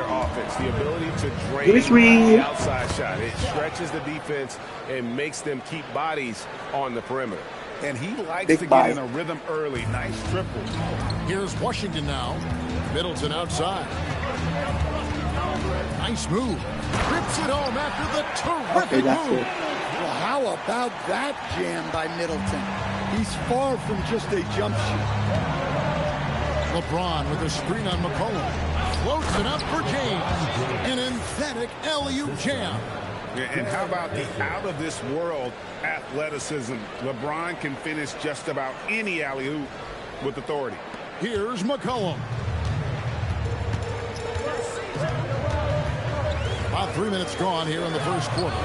their offense, the ability to drain Nice the read. outside shot. It stretches the defense and makes them keep bodies on the perimeter. And he likes Big to body. get in a rhythm early. Nice triple. Here's Washington now. Middleton outside. Nice move. Rips it home after the terrific that's move. it. Well, how about that jam by Middleton? He's far from just a jump shoot. LeBron with a screen on McCollum. Floats it up for James. An emphatic alley-oop jam. And how about the out-of-this-world athleticism? LeBron can finish just about any alley-oop with authority. Here's McCollum. About 3 minutes gone here in the first quarter.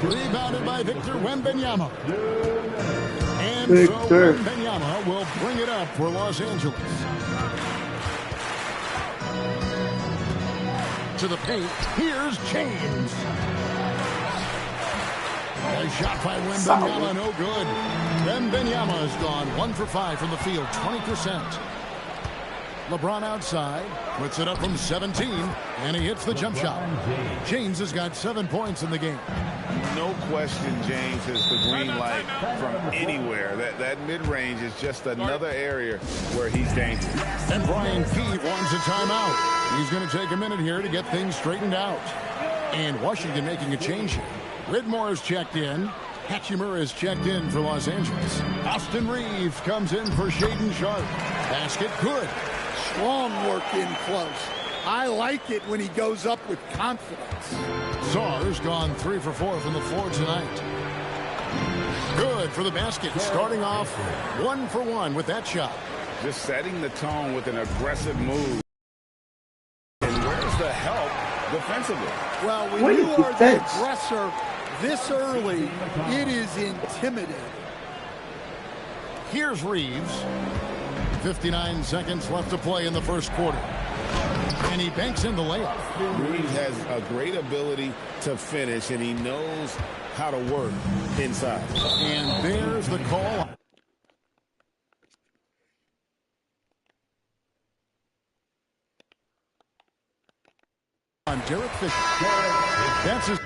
Rebounded by Victor Wembanyama. And Victor. so Wembanyama will bring it up for Los Angeles. To the paint. Here's James. A shot by Wembanyama, no good. Wembanyama has gone 1 for 5 from the field, 20%. LeBron outside, puts it up from 17, and he hits the jump shot. James has got 7 points in the game. No question James has the green light from anywhere. That mid-range is just another area where he's dangerous. And Brian Keefe wants a timeout. He's going to take a minute here to get things straightened out. And Washington making a change here. Widmore is checked in. Hachimura is checked in for Los Angeles. Austin Reeves comes in for Shaedon Sharpe. Basket good. Strong work in close. I like it when he goes up with confidence. Czar's gone 3 for 4 from the floor tonight. Good for the basket. Starting off 1 for 1 with that shot. Just setting the tone with an aggressive move. And where's the help defensively? Well, when What you is are the defense? aggressor this early, it is intimidating. Here's Reeves. 59 seconds left to play in the first quarter. And he banks in the layup. Reeves has a great ability to finish, and he knows how to work inside. And there's the call. On Derek Fisher. That's his.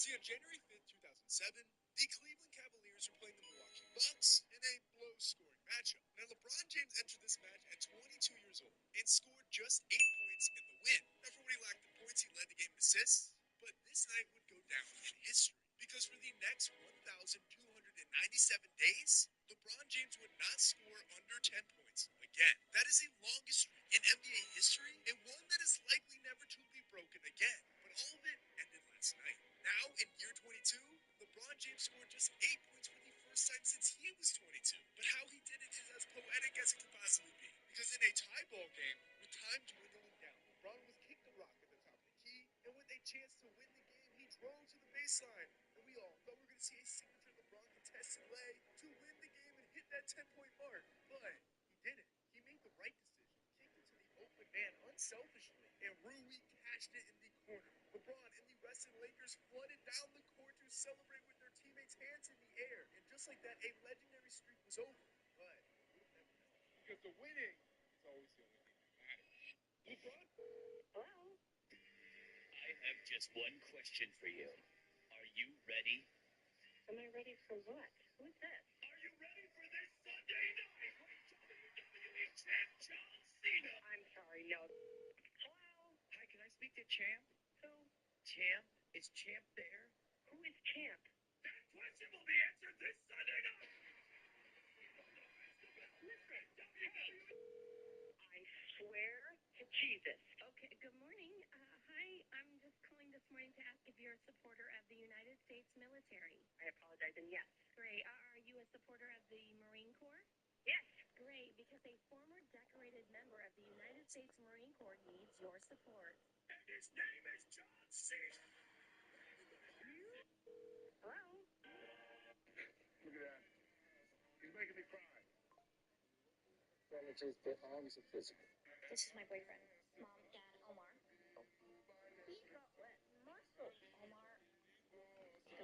See, on January 5th, 2007, the Cleveland Cavaliers were playing the Milwaukee Bucks in a low-scoring matchup. Now, LeBron James entered this match at 22 years old and scored just 8 points in the win. Now, for what he lacked in points, he led the game in assists, but this night would go down in history because for the next 1,297 days, LeBron James would not score under 10 points again. That is the longest streak in NBA history and one that is likely never to be broken again. But all of it ended last night. Now, in year 22, LeBron James scored just 8 points for the first time since he was 22. But how he did it is as poetic as it could possibly be. Because in a tie ball game, with time dwindling down, LeBron was kicked the rock at the top of the key, and with a chance to win the game, he drove to the baseline. And we all thought we were going to see a signature LeBron contested lay to win the game and hit that 10-point mark. But he didn't. He made the right decision, kicked it to the open man unselfishly, and Rui cashed it in the corner. LeBron and the rest of the Lakers flooded down the court to celebrate with their teammates' hands in the air. And just like that, a legendary streak was over. But we'll never know. Because the winning is always the only thing that matters. LeBron? Hello? I have just one question for you. Are you ready? Am I ready for what? Who's this? Are you ready for this Sunday night with WWE Champ John Cena? I'm sorry, no. Hello? Hi, can I speak to Champ? Who? Champ? Is Champ there? Who is Champ? That question will be answered this Sunday night. Listen, I swear to Jesus. Okay, good morning. Hi, I'm just calling this morning to ask if you're a supporter of the United States military. I apologize, and yes. Great. Are you a supporter of the Marine Corps? Yes. Great, because a former decorated member of the United States Marine Corps needs your support. And his name is John Cena. Hello? Look at that. He's making me cry. Relatives, their arms are physical. This is my boyfriend. Mom, Dad, Omar. He got wet muscle. Omar, the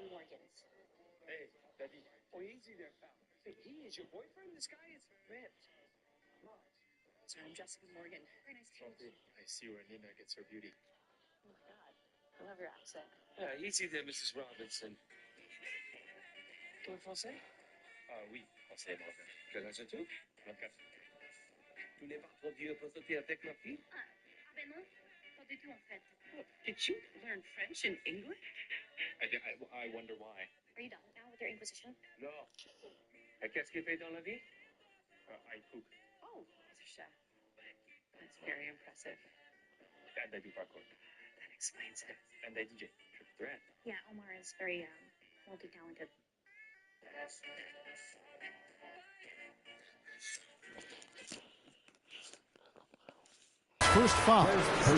Morgans. Hey, Daddy. Oh, easy there, pal. He is your boyfriend? This guy is ripped. Sir, I'm Jessica Morgan. Very nice to meet you. I see where Nina gets her beauty. Oh my God. I love your accent. Yeah, easy there, Mrs. Robinson. Toi français? Oui, français, Morgan. Que l'as-tu tout? Tu n'es pas trop vieux pour sauter avec ma fille? Ah ben non. Pas du tout, en fait. Did you learn French and English? I wonder why. Are you done now with your Inquisition? Non. Qu'est-ce qu'il fait dans la vie? I cook. Oh, he's a chef. That's very impressive. And I do parkour. That explains it. And I DJ. Triple threat. Yeah, Omar is very multi-talented. First foul.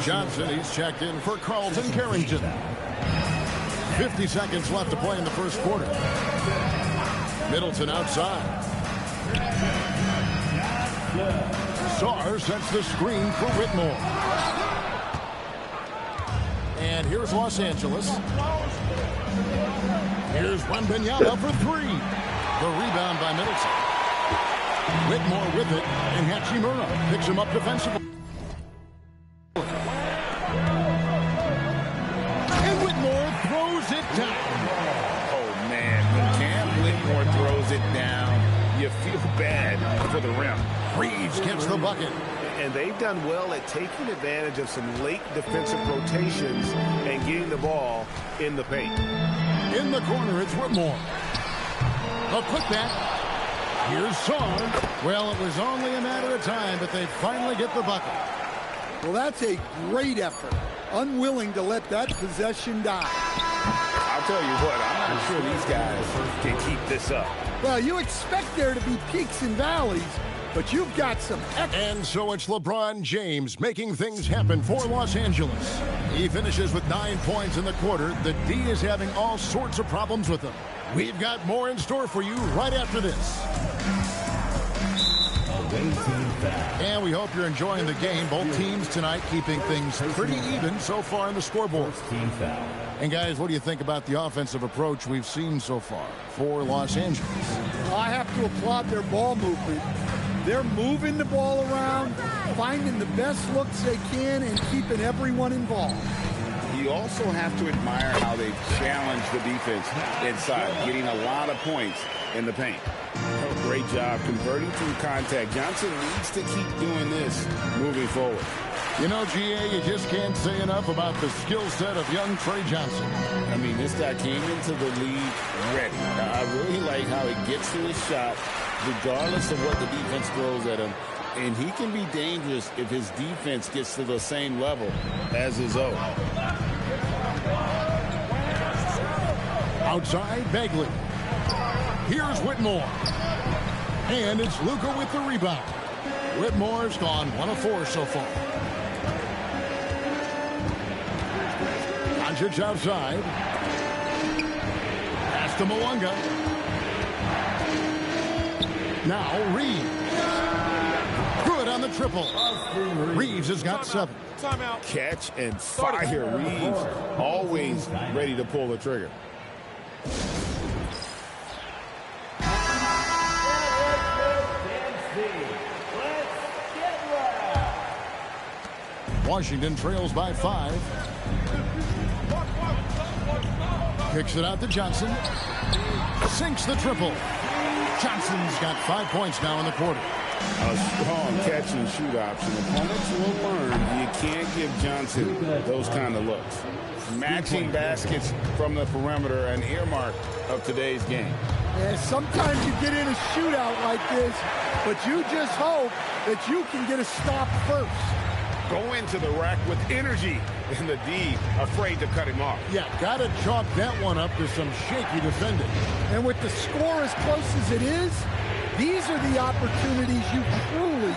Johnson, he's checked in for Carlton Carrington. 50 seconds left to play in the first quarter. Middleton outside. Sarr sets the screen for Whitmore. And here's Los Angeles. Here's Wembanyama for three. The rebound by Middleton. Whitmore with it, and Hachimura picks him up defensively. And Whitmore throws it down. Oh, man. When Cam Whitmore throws it down, you feel bad for the rim. Reeves gets the bucket. And they've done well at taking advantage of some late defensive rotations and getting the ball in the paint. In the corner, it's Whitmore. A putback. Here's Sarr. Well, it was only a matter of time, but they finally get the bucket. Well, that's a great effort. Unwilling to let that possession die. I'll tell you what, I'm not sure these guys can keep this up. Well, you expect there to be peaks and valleys, but you've got some And so it's LeBron James making things happen for Los Angeles. He finishes with 9 points in the quarter. The D is having all sorts of problems with him. We've got more in store for you right after this. And we hope you're enjoying the game. Both teams tonight keeping things pretty even so far in the scoreboard. And guys, what do you think about the offensive approach we've seen so far for Los Angeles? Well, I have to applaud their ball movement. They're moving the ball around, finding the best looks they can, and keeping everyone involved. you also have to admire how they challenge the defense inside, getting a lot of points in the paint. Oh, great job converting through contact. Johnson needs to keep doing this moving forward. You know, GA, you just can't say enough about the skill set of young Trey Johnson. I mean, this guy came into the league ready. I really like how he gets to his shot, regardless of what the defense throws at him. And he can be dangerous if his defense gets to the same level as his own. Outside, Bagley. Here's Whitmore. And it's Luka with the rebound. Whitmore's gone 1 of 4 so far. Doncic outside. Pass to Mwanga. Now Reeves. Good on the triple. Reeves has got 7. Timeout. Catch and fire. Reeves always ready to pull the trigger. Washington trails by 5. Kicks it out to Johnson. Sinks the triple. Johnson's got 5 points now in the quarter. A strong catch and shoot option. Opponents will learn you can't give Johnson those kind of looks. Matching baskets from the perimeter, an earmark of today's game. Yeah, sometimes you get in a shootout like this, but you just hope that you can get a stop first. Go into the rack with energy, and the D afraid to cut him off. Yeah, got to chalk that one up to some shaky defending. And with the score as close as it is, these are the opportunities you truly...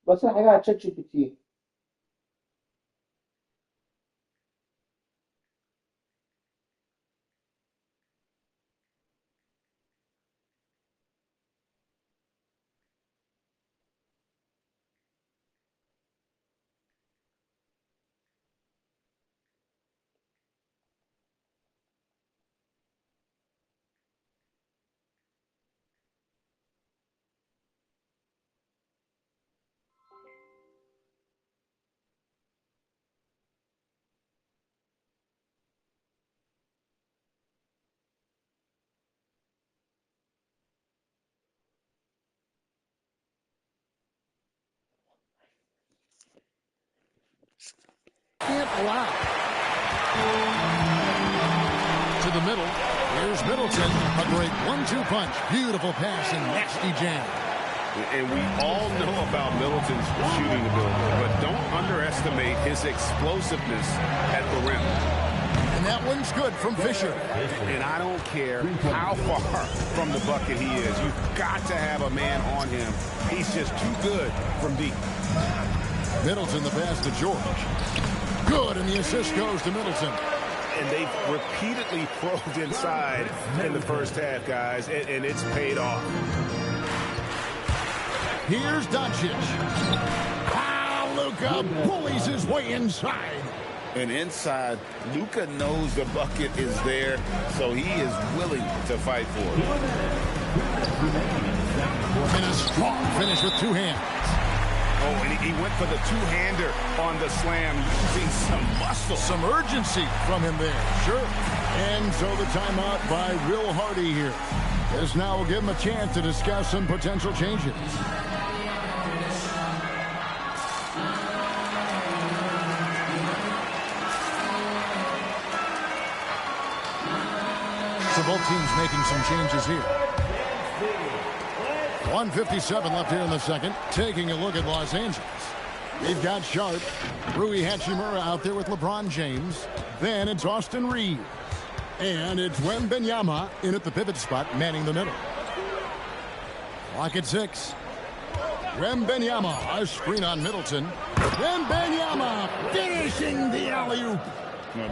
بس حاجة على تشات جي بي تي. Can't allow. To the middle. Here's Middleton. A great 1-2 punch. Beautiful pass and nasty jam. And we all know about Middleton's shooting ability, but don't underestimate his explosiveness at the rim. And that one's good from Fisher. And I don't care how far from the bucket he is. You've got to have a man on him. He's just too good from deep. Middleton the pass to George. Good, and the assist goes to Middleton. And they've repeatedly probed inside in the first half, guys, and it's paid off. Here's Doncic. Luka bullies his way inside. And inside, Luka knows the bucket is there, so he is willing to fight for it. And a strong finish with 2 hands. Oh, and he went for the two-hander on the slam, using some muscle whistle. Some urgency from him there, sure. And so the timeout by Will Hardy here. This now will give him a chance to discuss some potential changes. So both teams making some changes here. 1:57 left here in the second. Taking a look at Los Angeles. They've got Sharp, Rui Hachimura out there with LeBron James. Then it's Austin Reeves. And it's Wembanyama in at the pivot spot, manning the middle. Clock at 6. Wembanyama, a screen on Middleton. Wembanyama finishing the alley-oop.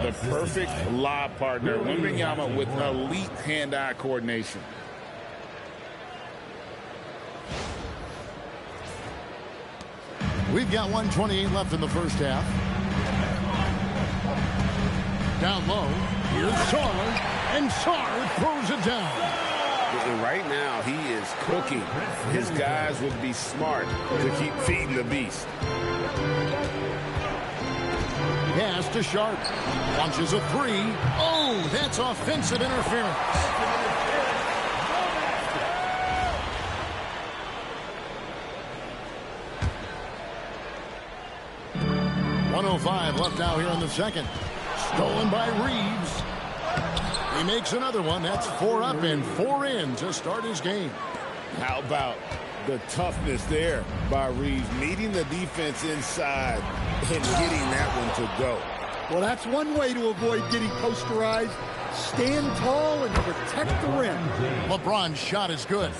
The perfect lob partner. Wembanyama with elite hand-eye coordination. We've got 1:28 left in the first half. Down low, here's Sarr, and Sarr throws it down. And right now, he is cooking. His guys would be smart to keep feeding the beast. Pass to Sharp. Launches a three. Oh, that's offensive interference. .105 left now here in the second. Stolen by Reeves. He makes another one. That's 4 up and 4 in to start his game. How about the toughness there by Reeves, meeting the defense inside and getting that one to go. Well, that's one way to avoid getting posterized. Stand tall and protect the rim. LeBron's shot is good.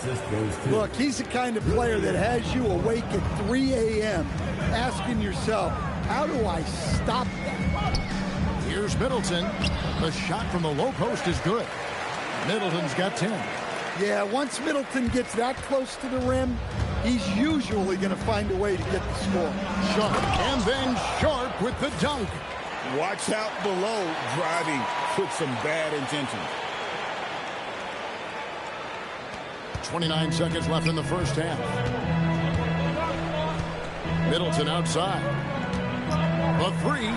Look, he's the kind of player that has you awake at 3 a.m. asking yourself, how do I stop that? Here's Middleton. The shot from the low post is good. Middleton's got 10. Yeah, once Middleton gets that close to the rim, he's usually going to find a way to get the score. Sharp, and then Sharp with the dunk. Watch out below, driving with some bad intentions. 29 seconds left in the first half. Middleton outside. The three.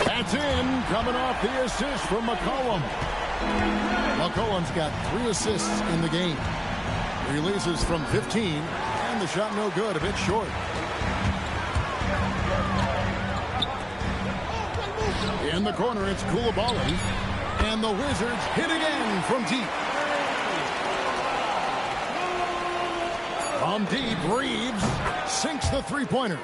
That's in. Coming off the assist from McCollum. McCollum's got 3 assists in the game. Releases from 15. And the shot no good. A bit short. In the corner, it's Coulibaly. And the Wizards hit again from deep. From deep, Reeves sinks the three-pointer.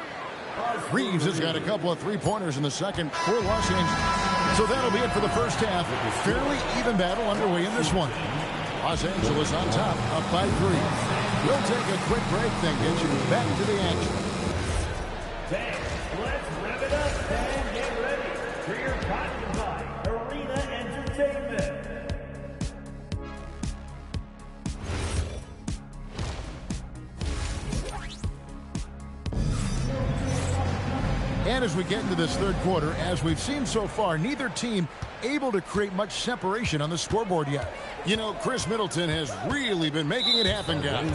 Reeves has got a couple of three-pointers in the second for Los Angeles. So that'll be it for the first half. Fairly even battle underway in this one. Los Angeles on top, up by 3. We'll take a quick break, then get you back to the action. Let's rev it up and get ready for your Cotton Arena Entertainment. And as we get into this third quarter, as we've seen so far, neither team able to create much separation on the scoreboard yet. You know, Chris Middleton has really been making it happen, guys.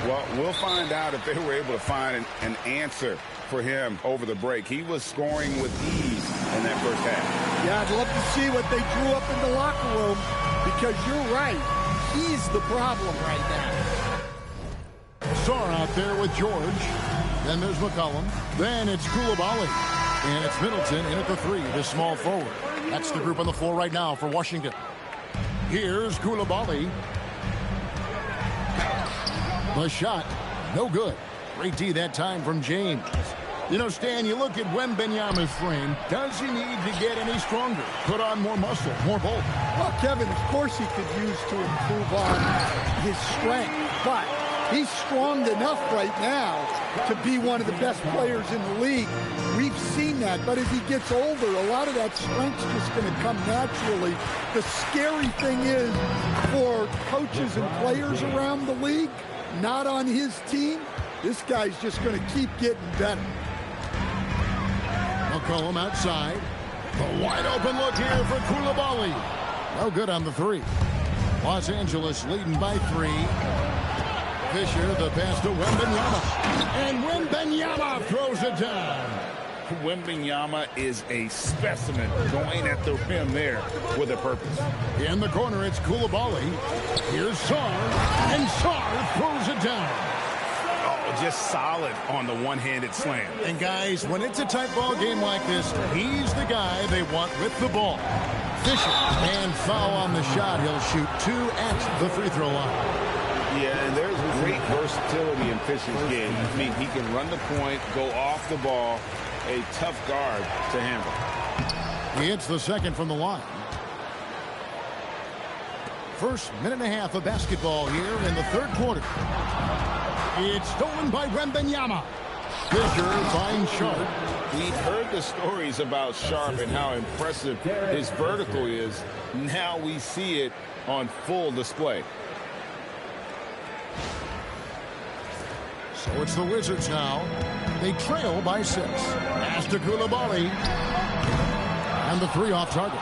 Well, we'll find out if they were able to find an answer for him over the break. He was scoring with ease in that first half. Yeah, I'd love to see what they drew up in the locker room, because you're right. He's the problem right now. Sarr out there with George. Then there's McCollum. Then it's Coulibaly. And it's Middleton in at the 3, the small forward. That's the group on the floor right now for Washington. Here's Coulibaly. The shot, no good. Great D that time from James. You know, Stan, you look at Wembanyama's frame. Does he need to get any stronger? Put on more muscle, more bulk? Well, Kevin, of course he could use to improve on his strength. But he's strong enough right now to be one of the best players in the league. We've seen that, but as he gets older, a lot of that strength's just going to come naturally. The scary thing is, for coaches and players around the league, not on his team, this guy's just going to keep getting better. McCollum outside. The wide open look here for Coulibaly. No good on the 3. Los Angeles leading by 3. Fisher, the pass to Wembanyama. And Wembanyama throws it down. Wembanyama is a specimen going at the rim there with a purpose. In the corner, it's Coulibaly. Here's Sarr, and Sarr throws it down. Oh, just solid on the one-handed slam. And guys, when it's a tight ball game like this, he's the guy they want with the ball. Fisher, and foul on the shot. He'll shoot 2 at the free throw line. Yeah, and there's great versatility in Fisher's game. I mean, he can run the point, go off the ball, a tough guard to handle. He hits the second from the line. First minute and a half of basketball here in the third quarter. It's stolen by Wembanyama. Fisher finds Sharp. We've heard the stories about Sharp and how impressive his vertical is. Now we see it on full display. So it's the Wizards now. They trail by 6. Pass to Coulibaly. And the 3 off target.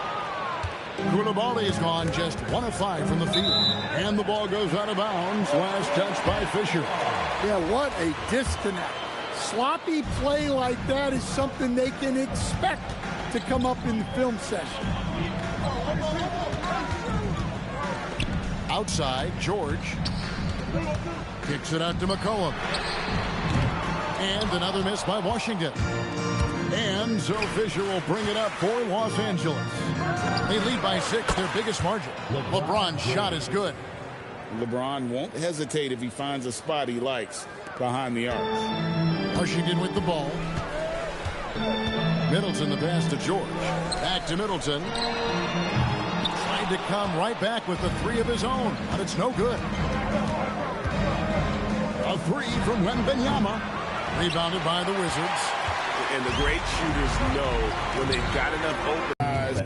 Coulibaly has gone just 1 of 5 from the field. And the ball goes out of bounds. Last touch by Fisher. Yeah, what a disconnect. Sloppy play like that is something they can expect to come up in the film session. Outside, George. Kicks it out to McCollum. And another miss by Washington. And so Fisher will bring it up for Los Angeles. They lead by 6, their biggest margin. LeBron's shot is good. LeBron won't hesitate if he finds a spot he likes behind the arc. Washington with the ball. Middleton the pass to George. Back to Middleton. Tried to come right back with the 3 of his own, but it's no good. A 3 from Wembanyama. Rebounded by the Wizards. And the great shooters know when they've got enough open eyes.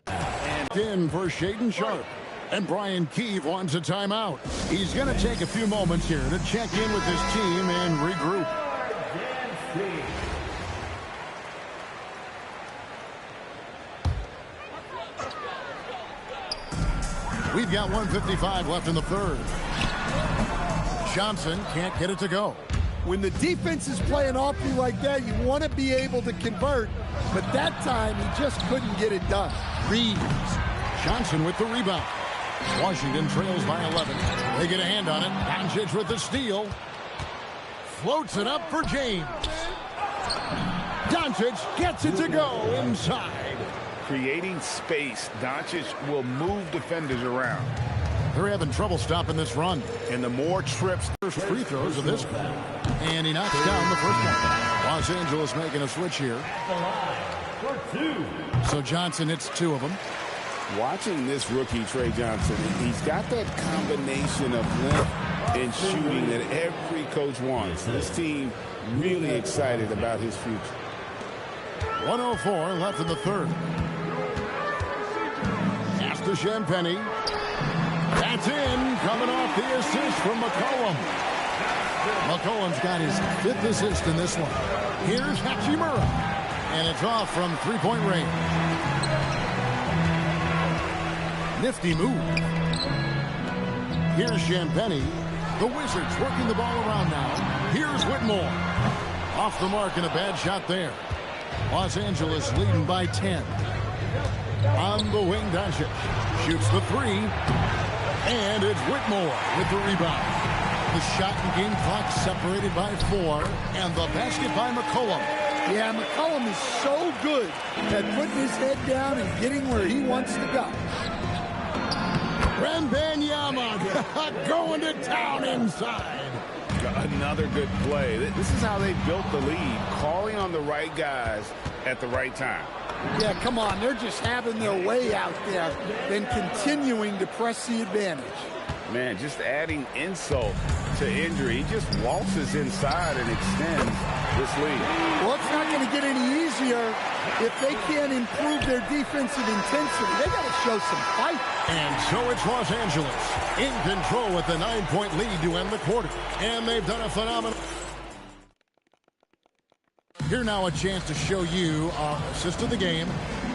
And in for Shaedon Sharp. And Brian Keefe wants a timeout. He's going to take a few moments here to check in with his team and regroup. We've got 1:55 left in the third. Johnson can't get it to go. When the defense is playing off you like that, you want to be able to convert. But that time, he just couldn't get it done. Reeves. Johnson with the rebound. Washington trails by 11. They get a hand on it. Doncic with the steal. Floats it up for James. Doncic gets it to go inside. Creating space, Doncic will move defenders around. They're having trouble stopping this run. And the more trips. First free throws of this one. And he knocks down the first one. Los Angeles making a switch here. So Johnson hits 2 of them. Watching this rookie, Trey Johnson, he's got that combination of length and shooting that every coach wants. This team really excited about his future. 1:04 left in the third. Pass to Champagnie. That's in, coming off the assist from McCollum. McCollum's got his 5th assist in this one. Here's Hachimura. And it's off from 3-point range. Nifty move. Here's Champagnie. The Wizards working the ball around now. Here's Whitmore. Off the mark and a bad shot there. Los Angeles leading by 10. On the wing, Doncic shoots the 3. And it's Whitmore with the rebound. The shot and game clock separated by 4. And the basket by McCollum. Yeah, McCollum is so good at putting his head down and getting where he wants to go. Wembanyama going to town inside. Another good play. This is how they built the lead, calling on the right guys at the right time. Yeah, come on. They're just having their way out there and continuing to press the advantage. Man, just adding insult to injury. He just waltzes inside and extends this lead. Well, it's not going to get any easier if they can't improve their defensive intensity. They got to show some fight. And so it's Los Angeles in control with the 9-point lead to end the quarter. And they've done a phenomenal. Here now a chance to show you our assist of the game.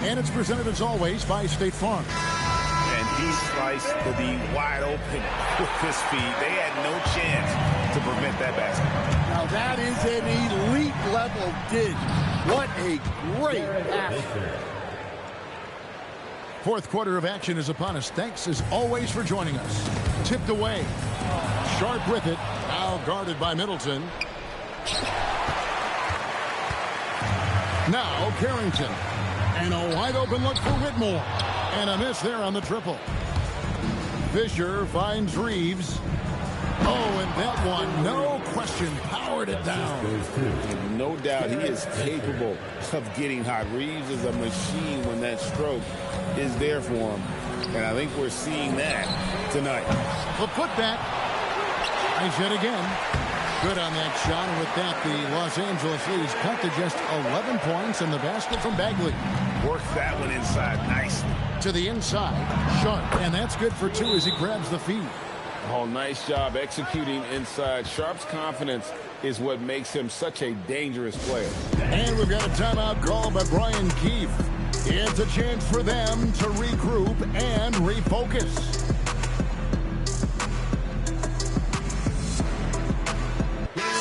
And it's presented as always by State Farm. And he's slice the D wide open with his feet. They had no chance to prevent that basket. Now that is an elite level dish. What a great action. Fourth quarter of action is upon us. Thanks as always for joining us. Tipped away. Sharp with it. Now guarded by Middleton. Now Carrington. And a wide open look for Whitmore. And a miss there on the triple. Fisher finds Reeves. Oh, and that one, no question, powered it down. No doubt he is capable of getting hot. Reeves is a machine when that stroke is there for him. And I think we're seeing that tonight. The putback. Nice hit again. Good on that shot. And with that, the Los Angeles leads cut to just 11 points in the basket from Bagley. Worked that one inside nicely. To the inside. Sharp. And that's good for two as he grabs the feed. Oh, nice job executing inside. Sharp's confidence is what makes him such a dangerous player. And we've got a timeout called by Brian Keefe. It's a chance for them to regroup and refocus.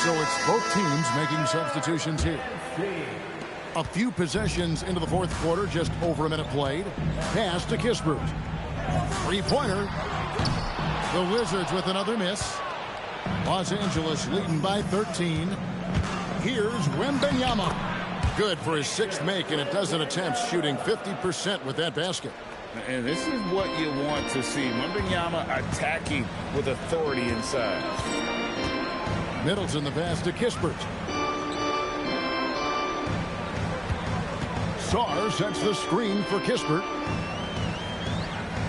So it's both teams making substitutions here. A few possessions into the fourth quarter, just over a minute played. Pass to Kispert. Three-pointer. The Wizards with another miss. Los Angeles leading by 13. Here's Wembanyama. Good for his sixth make, and a dozen attempts, shooting 50% with that basket. And this is what you want to see. Wembanyama attacking with authority inside. Middleton the pass to Kispert. Sarr sets the screen for Kispert.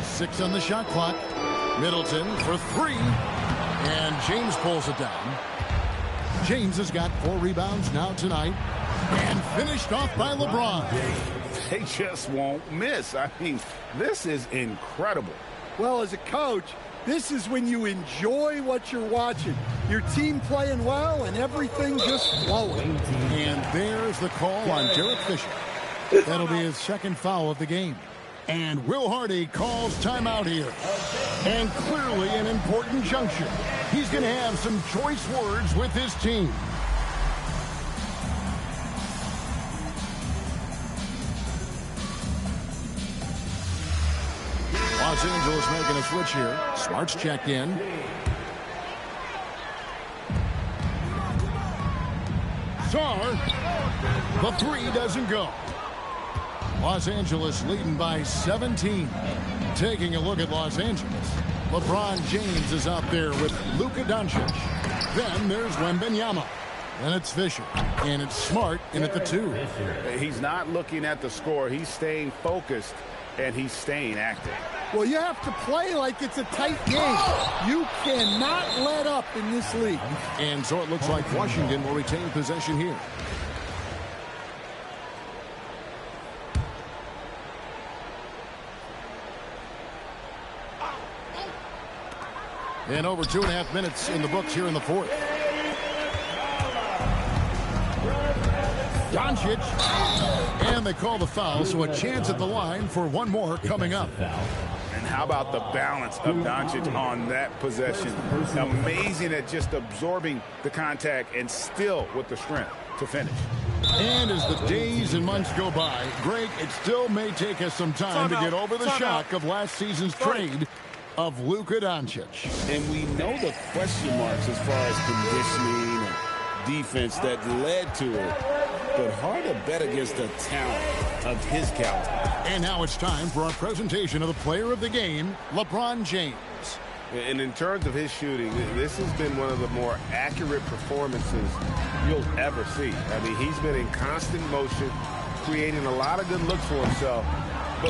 6 on the shot clock. Middleton for 3. And James pulls it down. James has got 4 rebounds now tonight. And finished off by LeBron. They just won't miss. I mean, this is incredible. Well, as a coach, this is when you enjoy what you're watching. Your team playing well and everything just flowing. And there's the call on Derek Fisher. That'll be his second foul of the game. And Will Hardy calls timeout here. And clearly an important juncture. He's going to have some choice words with his team. Los Angeles making a switch here. Smart's checked in. Sarr. The 3 doesn't go. Los Angeles leading by 17. Taking a look at Los Angeles. LeBron James is out there with Luka Doncic. Then there's Wembanyama. Then it's Fisher. And it's Smart in at the 2. He's not looking at the score. He's staying focused, and he's staying active. Well, you have to play like it's a tight game. You cannot let up in this league. And so it looks like Washington will retain possession here. And over 2.5 minutes in the books here in the fourth. Doncic. And they call the foul, so a chance at the line for one more coming up. And how about the balance of Doncic on that possession? Amazing at just absorbing the contact and still with the strength to finish. And as the days and months go by, Greg, it still may take us some time to get over the shock of last season's trade of Luka Doncic. And we know the question marks as far as conditioning and defense that led to it. But hard to bet against the talent of his caliber. And now it's time for our presentation of the player of the game, LeBron James. And in terms of his shooting, this has been one of the more accurate performances you'll ever see. I mean, he's been in constant motion, creating a lot of good looks for himself.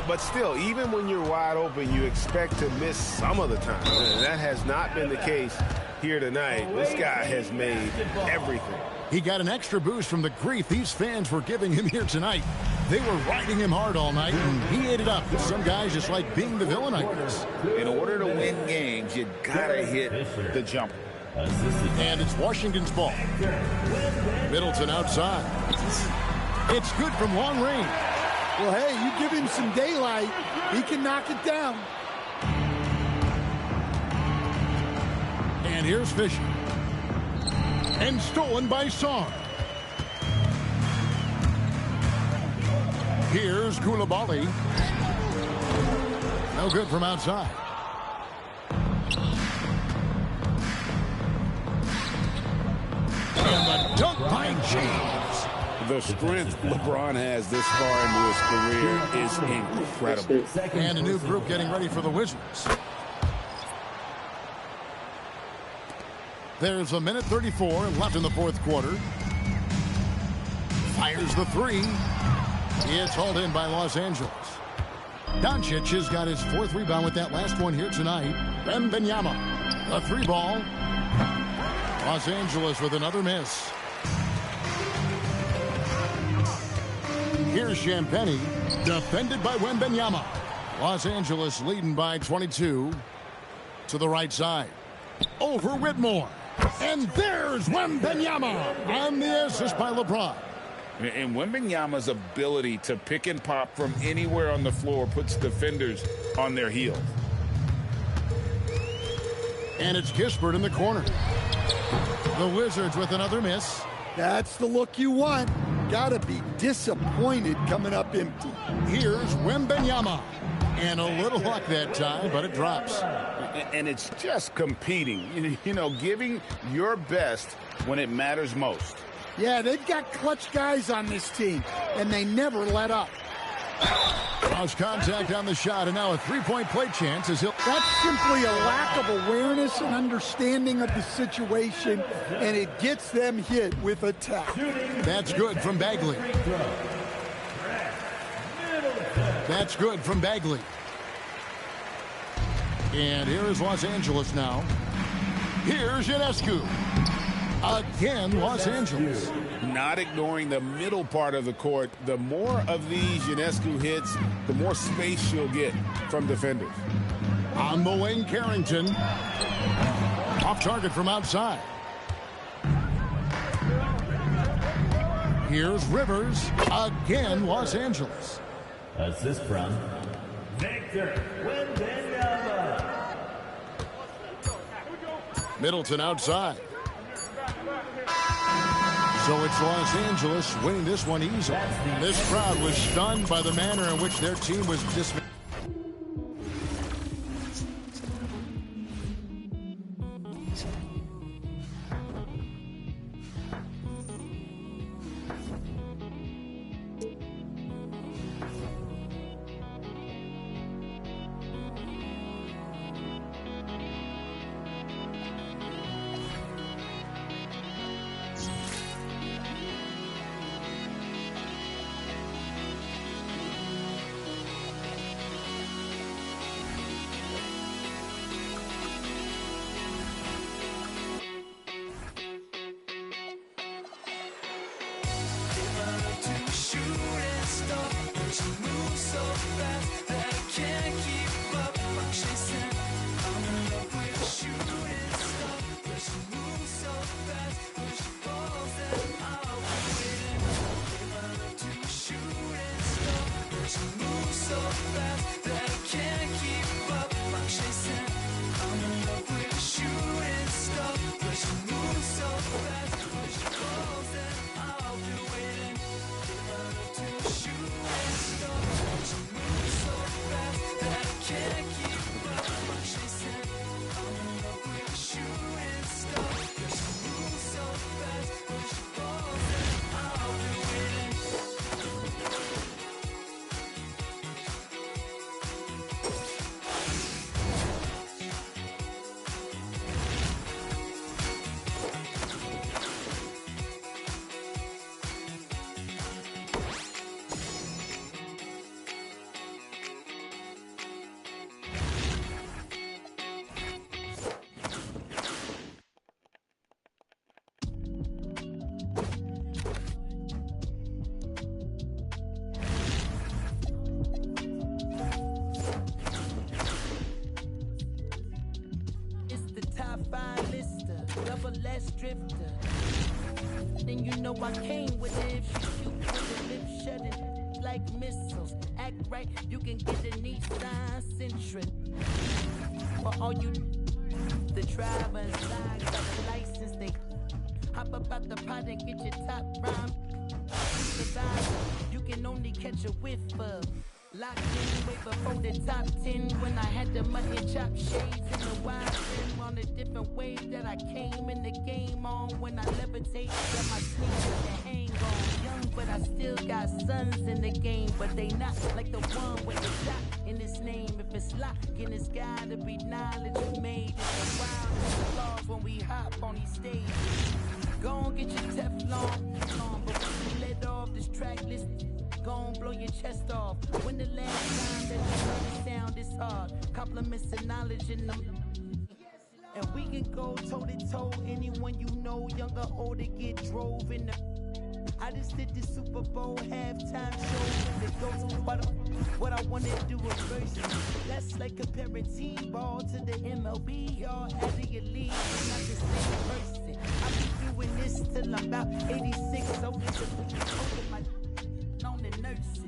But still, even when you're wide open, you expect to miss some of the time. And that has not been the case here tonight. This guy has made everything. He got an extra boost from the grief these fans were giving him here tonight. They were riding him hard all night, and he ate it up. Some guys just like being the villain, I guess. In order to win games, you gotta hit the jumper. And it's Washington's ball. Middleton outside. It's good from long range. Well, hey, you give him some daylight, he can knock it down. here's Fisher. And stolen by Song. Here's Koulibaly. No good from outside. And the dunk by James. The strength LeBron has this far into his career is incredible. And a new group getting ready for the Wizards. There's a minute 34 left in the fourth quarter. Fires the three. It's hauled in by Los Angeles. Doncic has got his fourth rebound with that last one here tonight. Wembanyama, the three ball. Los Angeles with another miss. Here's Champagnie, defended by Wembanyama. Los Angeles leading by 22 to the right side. Over Whitmore. And there's Wembanyama on the assist by LeBron. And Wembanyama's ability to pick and pop from anywhere on the floor puts defenders on their heels. And it's Kispert in the corner. The Wizards with another miss. That's the look you want. Gotta be disappointed coming up empty. Here's Wembanyama. And a little luck that time, but it drops. And it's just competing, you know, giving your best when it matters most. Yeah, they've got clutch guys on this team, and they never let up. Cross contact on the shot, and now a three-point play chance as he'll... That's simply a lack of awareness and understanding of the situation, and it gets them hit with a tap. That's good from Bagley. That's good from Bagley. And here is Los Angeles now. Here's Ionescu. Again, Los Angeles. Not ignoring the middle part of the court. The more of these Ionescu hits, the more space she'll get from defenders. On the wing, Carrington. Off target from outside. Here's Rivers. Again, Los Angeles. Assist from Victor Wembanyama. Middleton outside. So it's Los Angeles winning this one easily. This crowd was stunned by the manner in which their team was dismissed. Then you know I came with it. If she shoot with the lip shutting like missiles. Act right, you can get a Nissan Sentra. For all you the driver inside got a license. They hop up out the pot and get your top rhyme. You can only catch a whiff of. Locked in way before the top 10 when I had the mutton chop shades and the wide rim on a different wave that I came in the game on. When I levitate, got my sneakers to hang on. Young, but I still got sons in the game, but they not like the one with the dot in his name. If it's locking, it's gotta be knowledge made. It's a wild applause when we hop on these stages. Go on, get your Teflon, but when you let off this track list, gon' blow your chest off. When the last time that you heard the sound is hard. Compliments and knowledge in them. And we can go toe to toe. Anyone you know, young or older, get drove in the. I just did the Super Bowl halftime show with the ghost. What I wanna do is versus. That's like comparing T-ball to the MLB. Y'all out of your league, and not the same person. I be doing this till I'm about 86. Older than my on the nurses.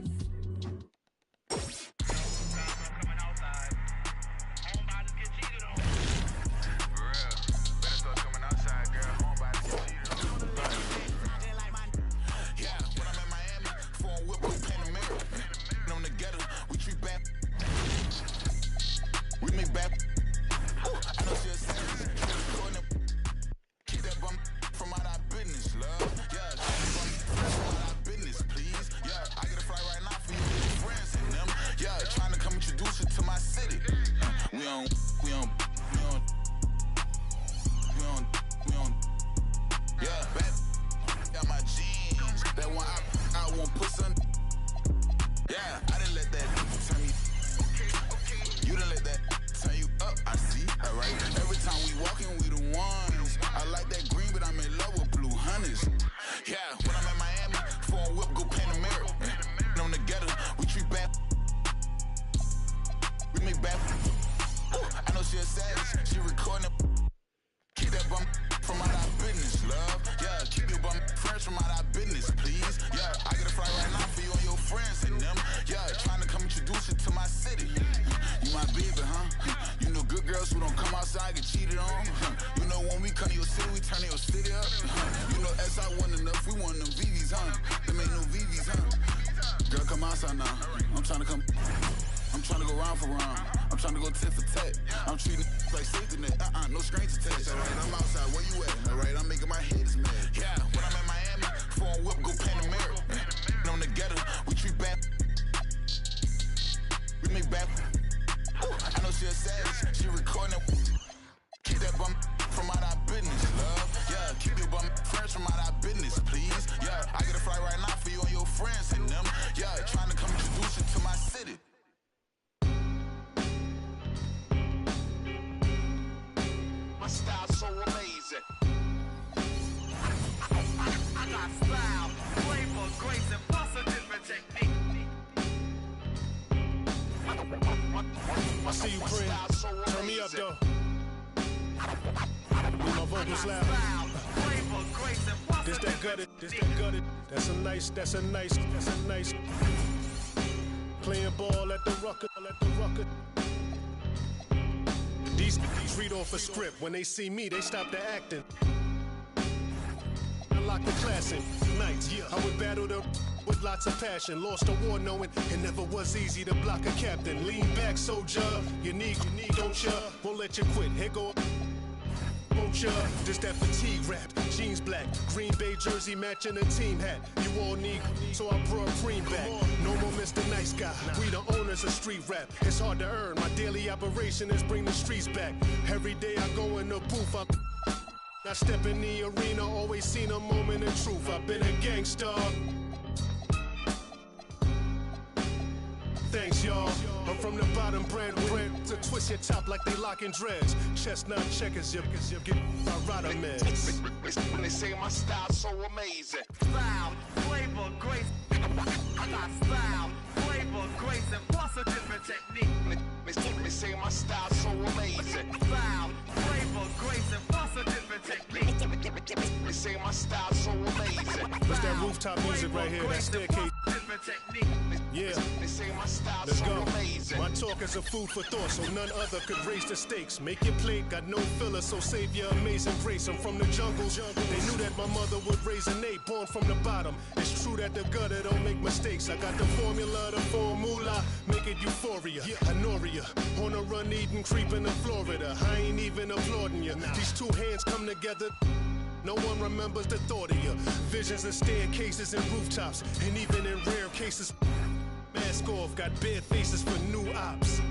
That's a nice playing ball at the rucker. These read off a script. When they see me, they stop their acting. Unlock the classic nights. I would battle them with lots of passion. Lost a war knowing it never was easy to block a captain. Lean back, soldier. You need, don't ya? Won't let you quit. Here go. Just that fatigue rap, jeans black, Green Bay jersey matching a team hat. You all need, so I brought cream back. No more Mr. Nice Guy, we the owners of street rap. It's hard to earn, my daily operation is bring the streets back. Every day I go in the booth, I step in the arena, always seen a moment of truth. I've been a gangster. Thanks, y'all. I'm from the bottom brand to twist your top like they locking dreads. Chestnut checkers, you get my rider meds. When they say my style's so amazing. Style, flavor, grace. I got style, flavor, grace, and plus a different technique. They say my style's so amazing. Style, flavor, grace, and plus a different technique. They say my style's so amazing. What's that rooftop music right here? That staircase. different technique. Yeah, They say my style let's so go. amazing. My talk is a food for thought, so none other could raise the stakes. Make your plate, got no filler, so save your amazing grace. I'm from the jungle. They knew that my mother would raise an ape, born from the bottom. It's true that the gutter don't make mistakes. I got the formula, the formula, make it euphoria. Honoria, on a run, eating, creeping in Florida. I ain't even applauding you. These two hands come together. No one remembers the thought of you. Visions of staircases and rooftops, and even in rare cases, mask off, got bare faces for new ops.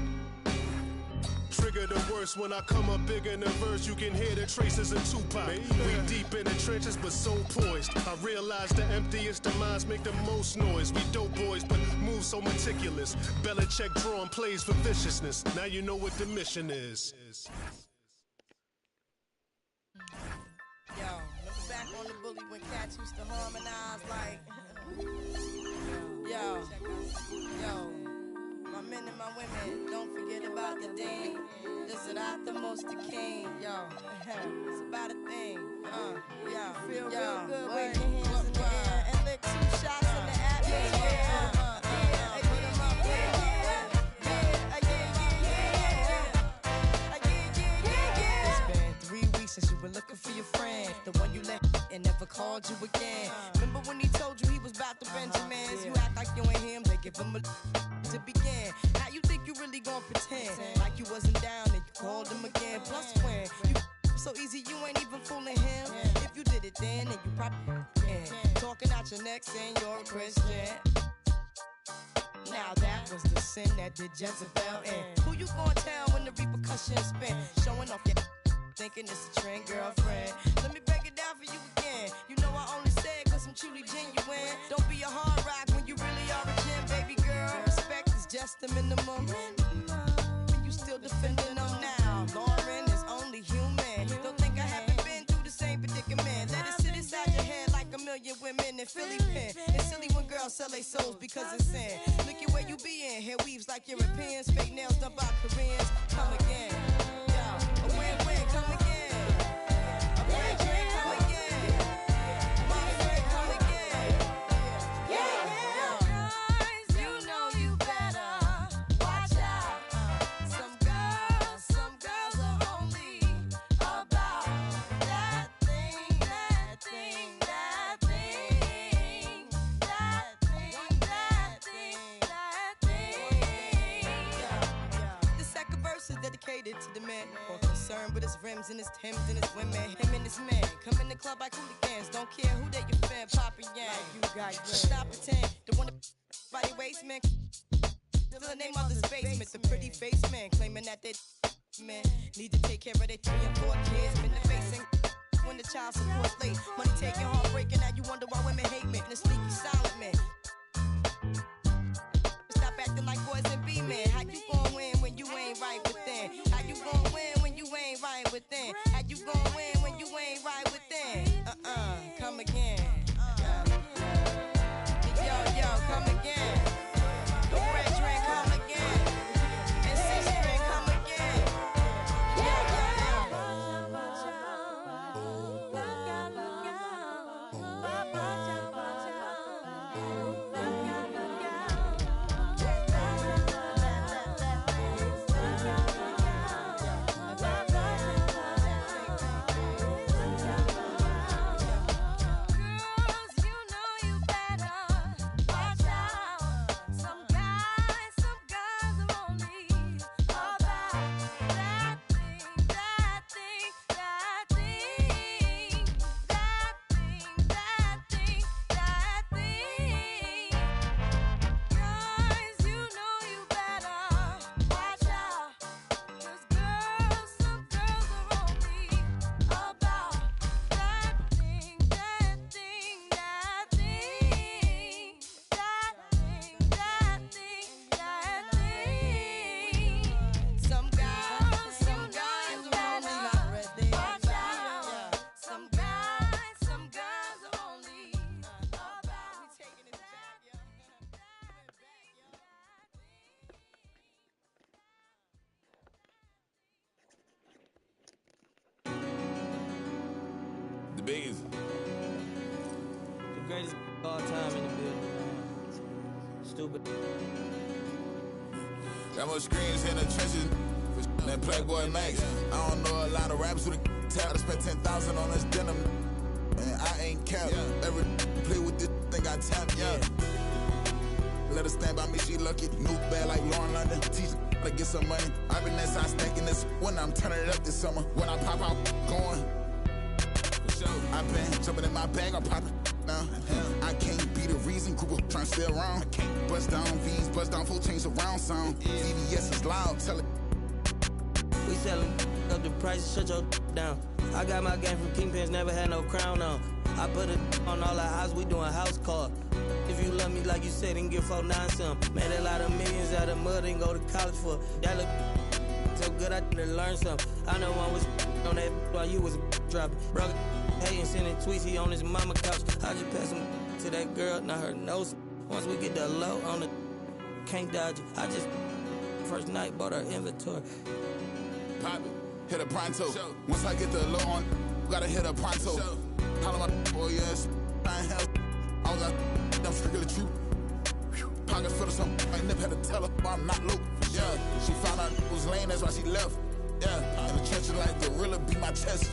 Trigger the worst when I come up big in the verse. You can hear the traces of Tupac. We deep in the trenches, but so poised. I realize the emptiest of minds make the most noise. We dope boys, but move so meticulous. Belichick drawing plays for viciousness. Now you know what the mission is. Yo, remember back on the bully when cats used to harmonize like Yo, my men and my women, don't forget about the ding. This is not the most the king. Yo, it's about a thing. Yo, feel real good. Wave your hands in the air and lick 2 shots in the atmosphere. Since you were looking for your friend, the one you let and never called you again. Remember when he told you he was about to Benjamins? You act like you ain't him, they give him a to begin. How you think you really gon' pretend like you wasn't down and you called him again? Plus when you so easy, you ain't even fooling him. If you did it then you probably talking out your neck saying you're a Christian. Now that was the sin that did Jezebel in. Who you gon' tell when the repercussions spin? Showing off your thinking it's a trend, girlfriend. Let me break it down for you again. You know I only say it cause I'm truly genuine. Don't be a hard rock when you really are a gem, baby girl. Respect is just the minimum. And you still defending them now. Lauren is only human. Don't think I haven't been through the same predicament. Let it sit inside your head like a million women in Philly pen. It's silly when girls sell their souls because it's sin. Look at where you be in. Hair weaves like Europeans. Fake nails done by Koreans. Come again. A win-win, come again. A free drink, come again. My friend, come again. Guys, you know you better watch out. Some girls are only about that thing, that thing, that thing, that thing, that thing, that thing. The second verse is dedicated to the men. Concerned with his rims and his Timbs and his women. Him and his men come in the club like hooligans. Don't care who they your fan, Papa Yang. You got stop pretend. The one by the waist, man. Still the name of this basement. The pretty face man claiming that they men need to take care of their 3 and 4 kids. Been the facing when the child support late. Money taking, heartbreaking. Now you wonder why women hate men. The sneaky silent man. Stop acting like boys and be men. How you gon' win when you ain't right within? How you gon' win when you ain't right within? How you gon' win when you ain't right within? Come again. Yo, come again. The red drink, come again. And 6 drink, come again. The biggest. The greatest of all time in the building. stupid. Got more screens in the trenches than Playboy Max. I don't know a lot of rappers who tap to spend 10,000 on this denim. And I ain't cap. Every play with this thing I tap, Let her stand by me, she lucky. New bad like Lauren London. Teach her to get some money. I've been inside stacking this when I'm turning it up this summer. When I pop out, going. For sure. I've been jumping in my bag, I'm popping now. I can't be the reason Cooper trying to stay around. I can't bust down V's, bust down full chains around sound. CVS is loud, tell it. We sellin' up the price, shut your down. I got my game from Kingpins, never had no crown on. I put it on all our house, we doing house call. If you love me like you said, then give 4-9 some. Made a lot of millions out of mud and go to college for. That look so good, I didn't learn something. I know one was on that while you was dropping. Brother hating, sending tweets, he on his mama couch. I just passed him to that girl, not her nose. Once we get the low on the, can't dodge it. I just, first night, bought her inventory. Pop it, hit a pronto. Once I get the low on, gotta hit a pronto. Holla my boy, yes, I ain't hell. I was like, I'm strictly true. Pockets full of something, I never had to tell her, but I'm not low. She found out it was lame, that's why she left. In the trenches like gorilla beat my chest.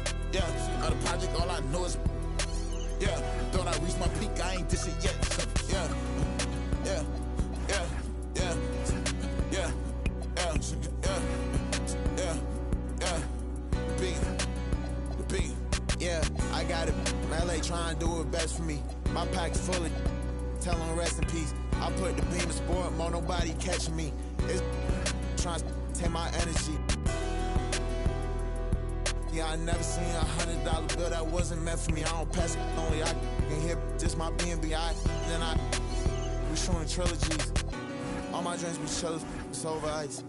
Out of project, all I know is, thought I reached my peak, I ain't this it yet. I got it. LA trying to do it best for me. My pack's full of tell them rest in peace. I put the beam in sport, more nobody catching me. It's trying to take my energy. Yeah, I never seen $100 bill that wasn't meant for me. I don't pass it only. I can hear just my B&B. Then we showing trilogies. All my drinks be chillers, it's over ice.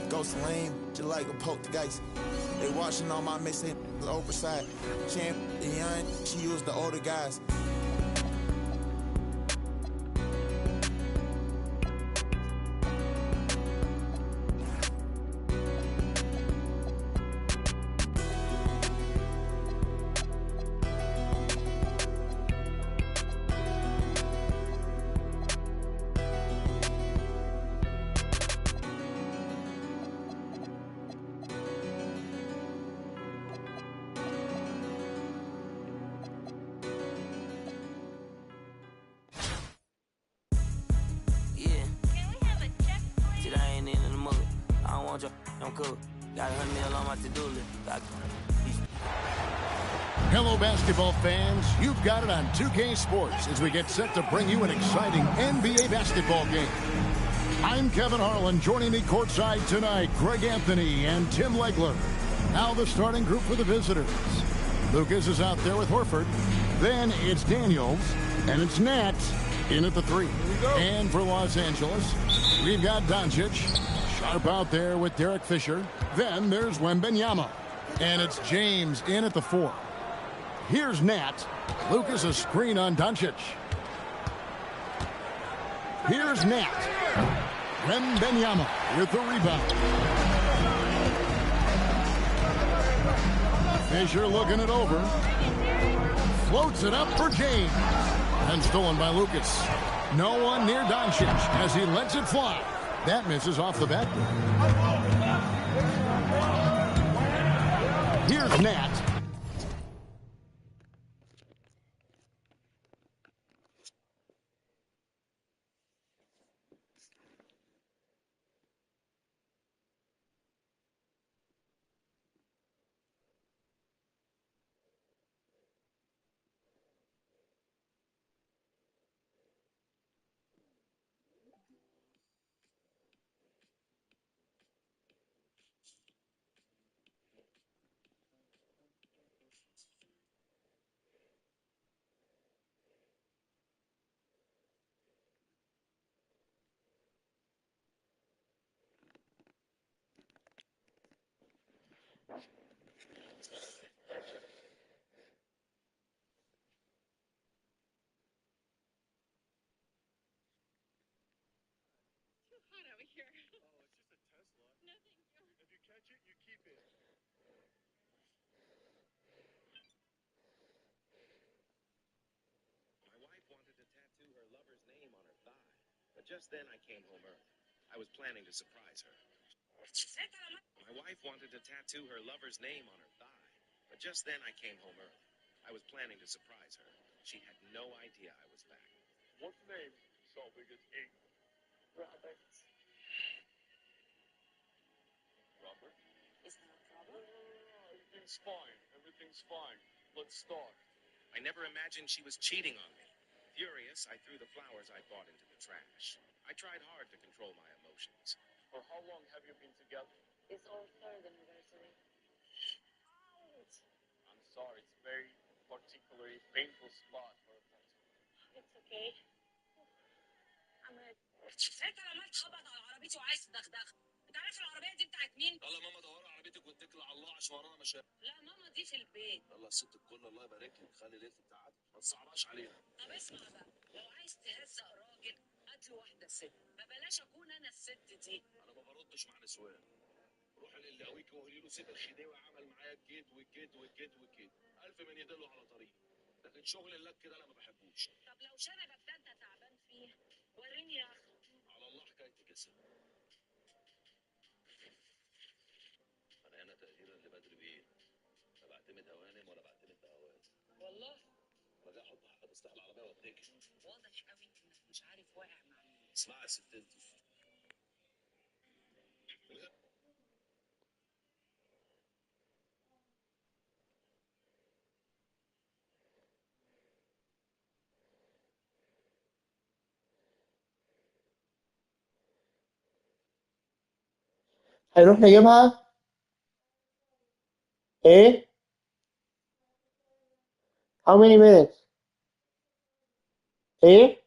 Ghost lame, just like a poltergeist. They watching all my mixtape oversight. She ain't the young, she used the older guys. Hello, basketball fans. You've got it on 2K Sports as we get set to bring you an exciting NBA basketball game. I'm Kevin Harlan. Joining me courtside tonight, Greg Anthony and Tim Legler. Now the starting group for the visitors. Lucas is out there with Horford. Then it's Daniels, and it's Nat in at the 3. And for Los Angeles, we've got Doncic. Sharp out there with Derek Fisher. Then there's Wembanyama. And it's James in at the 4. Here's Nat. Lucas a screen on Doncic. Here's Nat. Wembanyama with the rebound. Fisher looking it over. Floats it up for James. And stolen by Lucas. No one near Doncic as he lets it fly. That misses off the backboard. Here's Nat. But just then I came home early. I was planning to surprise her. My wife wanted to tattoo her lover's name on her thigh. But just then I came home early. I was planning to surprise her. She had no idea I was back. What name so big as ink? Robert. Robert? Is that a problem? No, everything's fine. Everything's fine. Let's start. I never imagined she was cheating on me. Furious, I threw the flowers I bought into the trash. I tried hard to control my emotions. For how long have you been together? It's our third anniversary. I'm sorry, it's very particularly painful spot for a tattoo. It's okay. I'm ready. انت لما تخبط على عربيتي وعايز تدغدغ. انت عارف العربيه دي بتاعت مين؟ يلا ماما دوري عربيتك واتكل على الله عشان ورانا مشاكل. لا ماما دي في البيت. يلا الست الكل الله يبارك لك، خلي ليلتك تعدي، ما تصعبهاش علينا. طب اسمع بقى، لو عايز تهزق راجل هات له واحده ست، ما بلاش اكون انا الست دي. انا ما بردش مع نسوان. روح للقاويك وقولي له سيد الخديوي عمل معايا الجد والجد والجد والجد، ألف من يدله على طريق. لكن شغل اللك ده انا ما بحبوش. طب لو شنبك ده انت تعبان فيه وريني يا اخي. على الله حكايتك يا ست. انا هنا تقديرا لبدر بيه، لا بعتمد هوانم ولا بعتمد بهوان. والله رجع احط حاجه مفتاح العربيه واتكل. واضح قوي انك مش عارف واقع مع مين. اسمعي يا ست انت. هنروح نجيبها ايه how many minutes ايه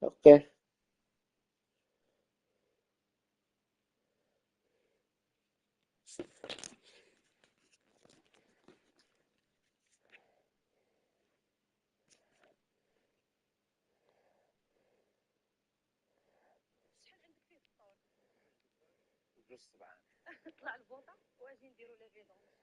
اوكي بص بقى اطلع البوطه واجي نديروا لافيدونس.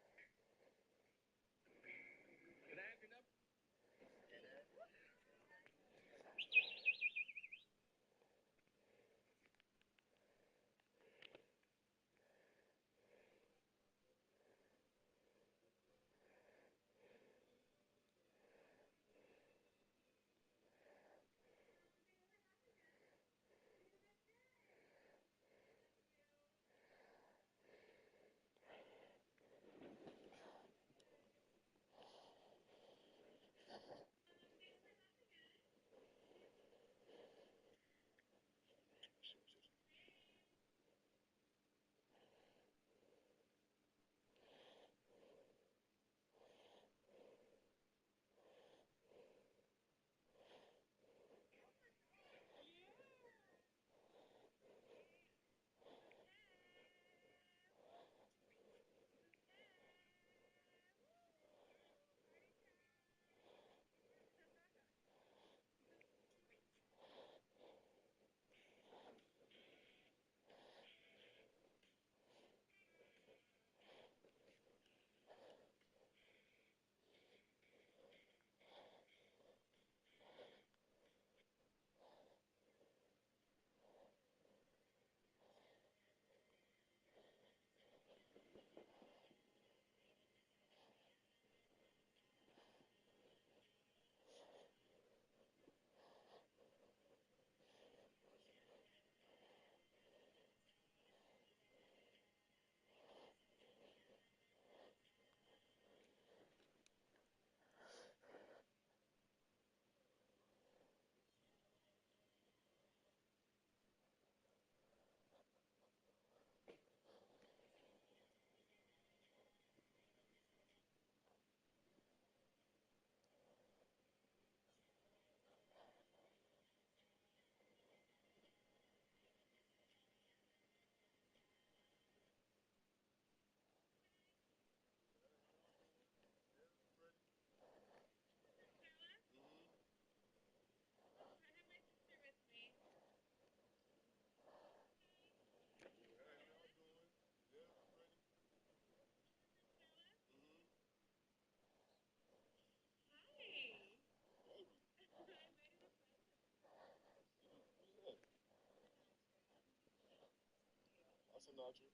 Sinatra.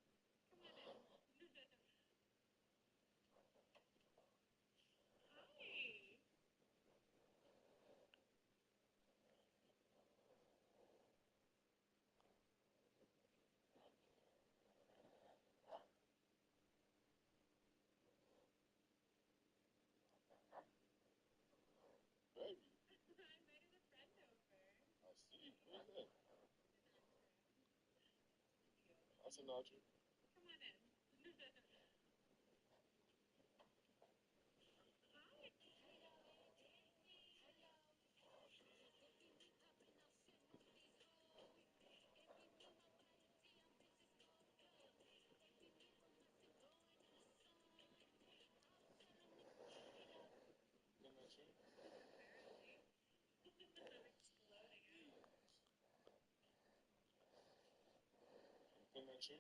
Baby. I see. Who's that? That's Sinatra. Sinatra.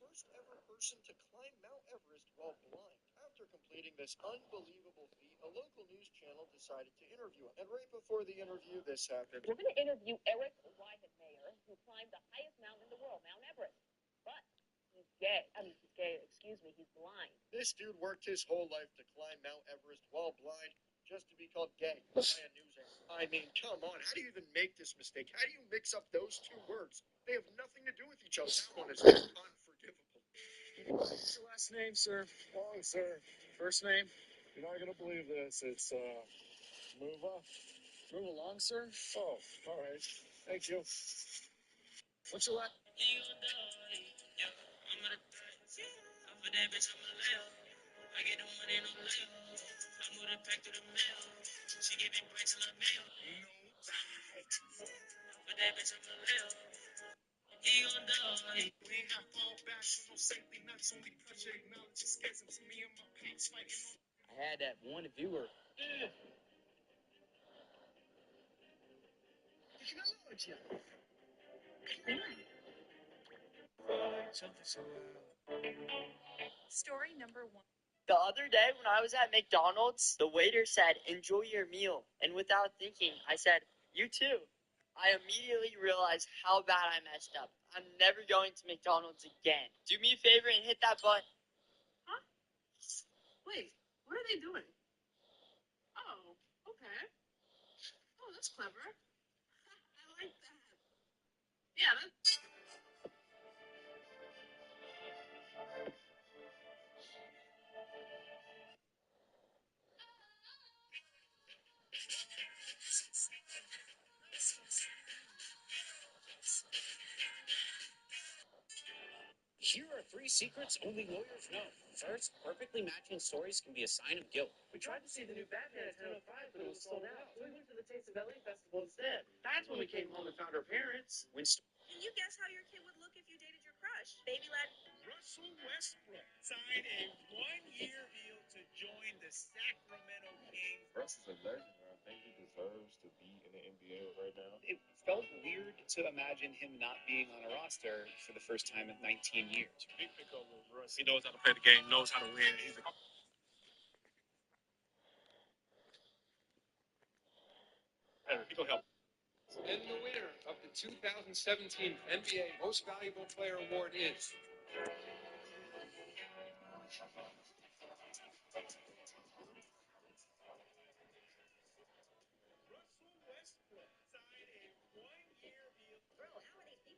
First ever person to climb Mount Everest while blind. After completing this unbelievable feat, a local news channel decided to interview him. And right before the interview, this happened. We're going to interview Eric Weihenmayer, who climbed the highest mountain in the world, Mount Everest. But he's gay. He's gay, excuse me, he's blind. This dude worked his whole life to climb Mount Everest while blind, just to be called gay by a news anchor. I mean, come on, how do you even make this mistake? How do you mix up those two words? They have nothing to do with each other. That one is unforgivable. What's your last name, sir? Long, sir. First name? You're not gonna believe this. It's Move along, sir? Oh, all right. Thank you. What's your last? I had that one viewer. Story number 1. The other day when I was at McDonald's, the waiter said, "Enjoy your meal." And without thinking, I said, "You too." I immediately realized how bad I messed up. I'm never going to McDonald's again. Do me a favor and hit that button. Huh? Wait, what are they doing? Oh, okay. Oh, that's clever. I like that. Yeah, that's... Here are 3 secrets only lawyers know. First, perfectly matching stories can be a sign of guilt. We tried to see the new Batman at 10:05, but it was sold out. So we went to the Taste of LA Festival instead. That's when we came home and found our parents. Can you guess how your kid would look if you dated your crush? Baby lad. Russell Westbrook signed a 1-year deal to join the Sacramento Kings. Russ is a legend. I think he deserves to be in the NBA right now. It felt weird to imagine him not being on a roster for the first time in 19 years. Big pick over Russ. He knows how to play the game, knows how to win. He's a he gonna help. And the winner of the 2017 NBA Most Valuable Player Award is...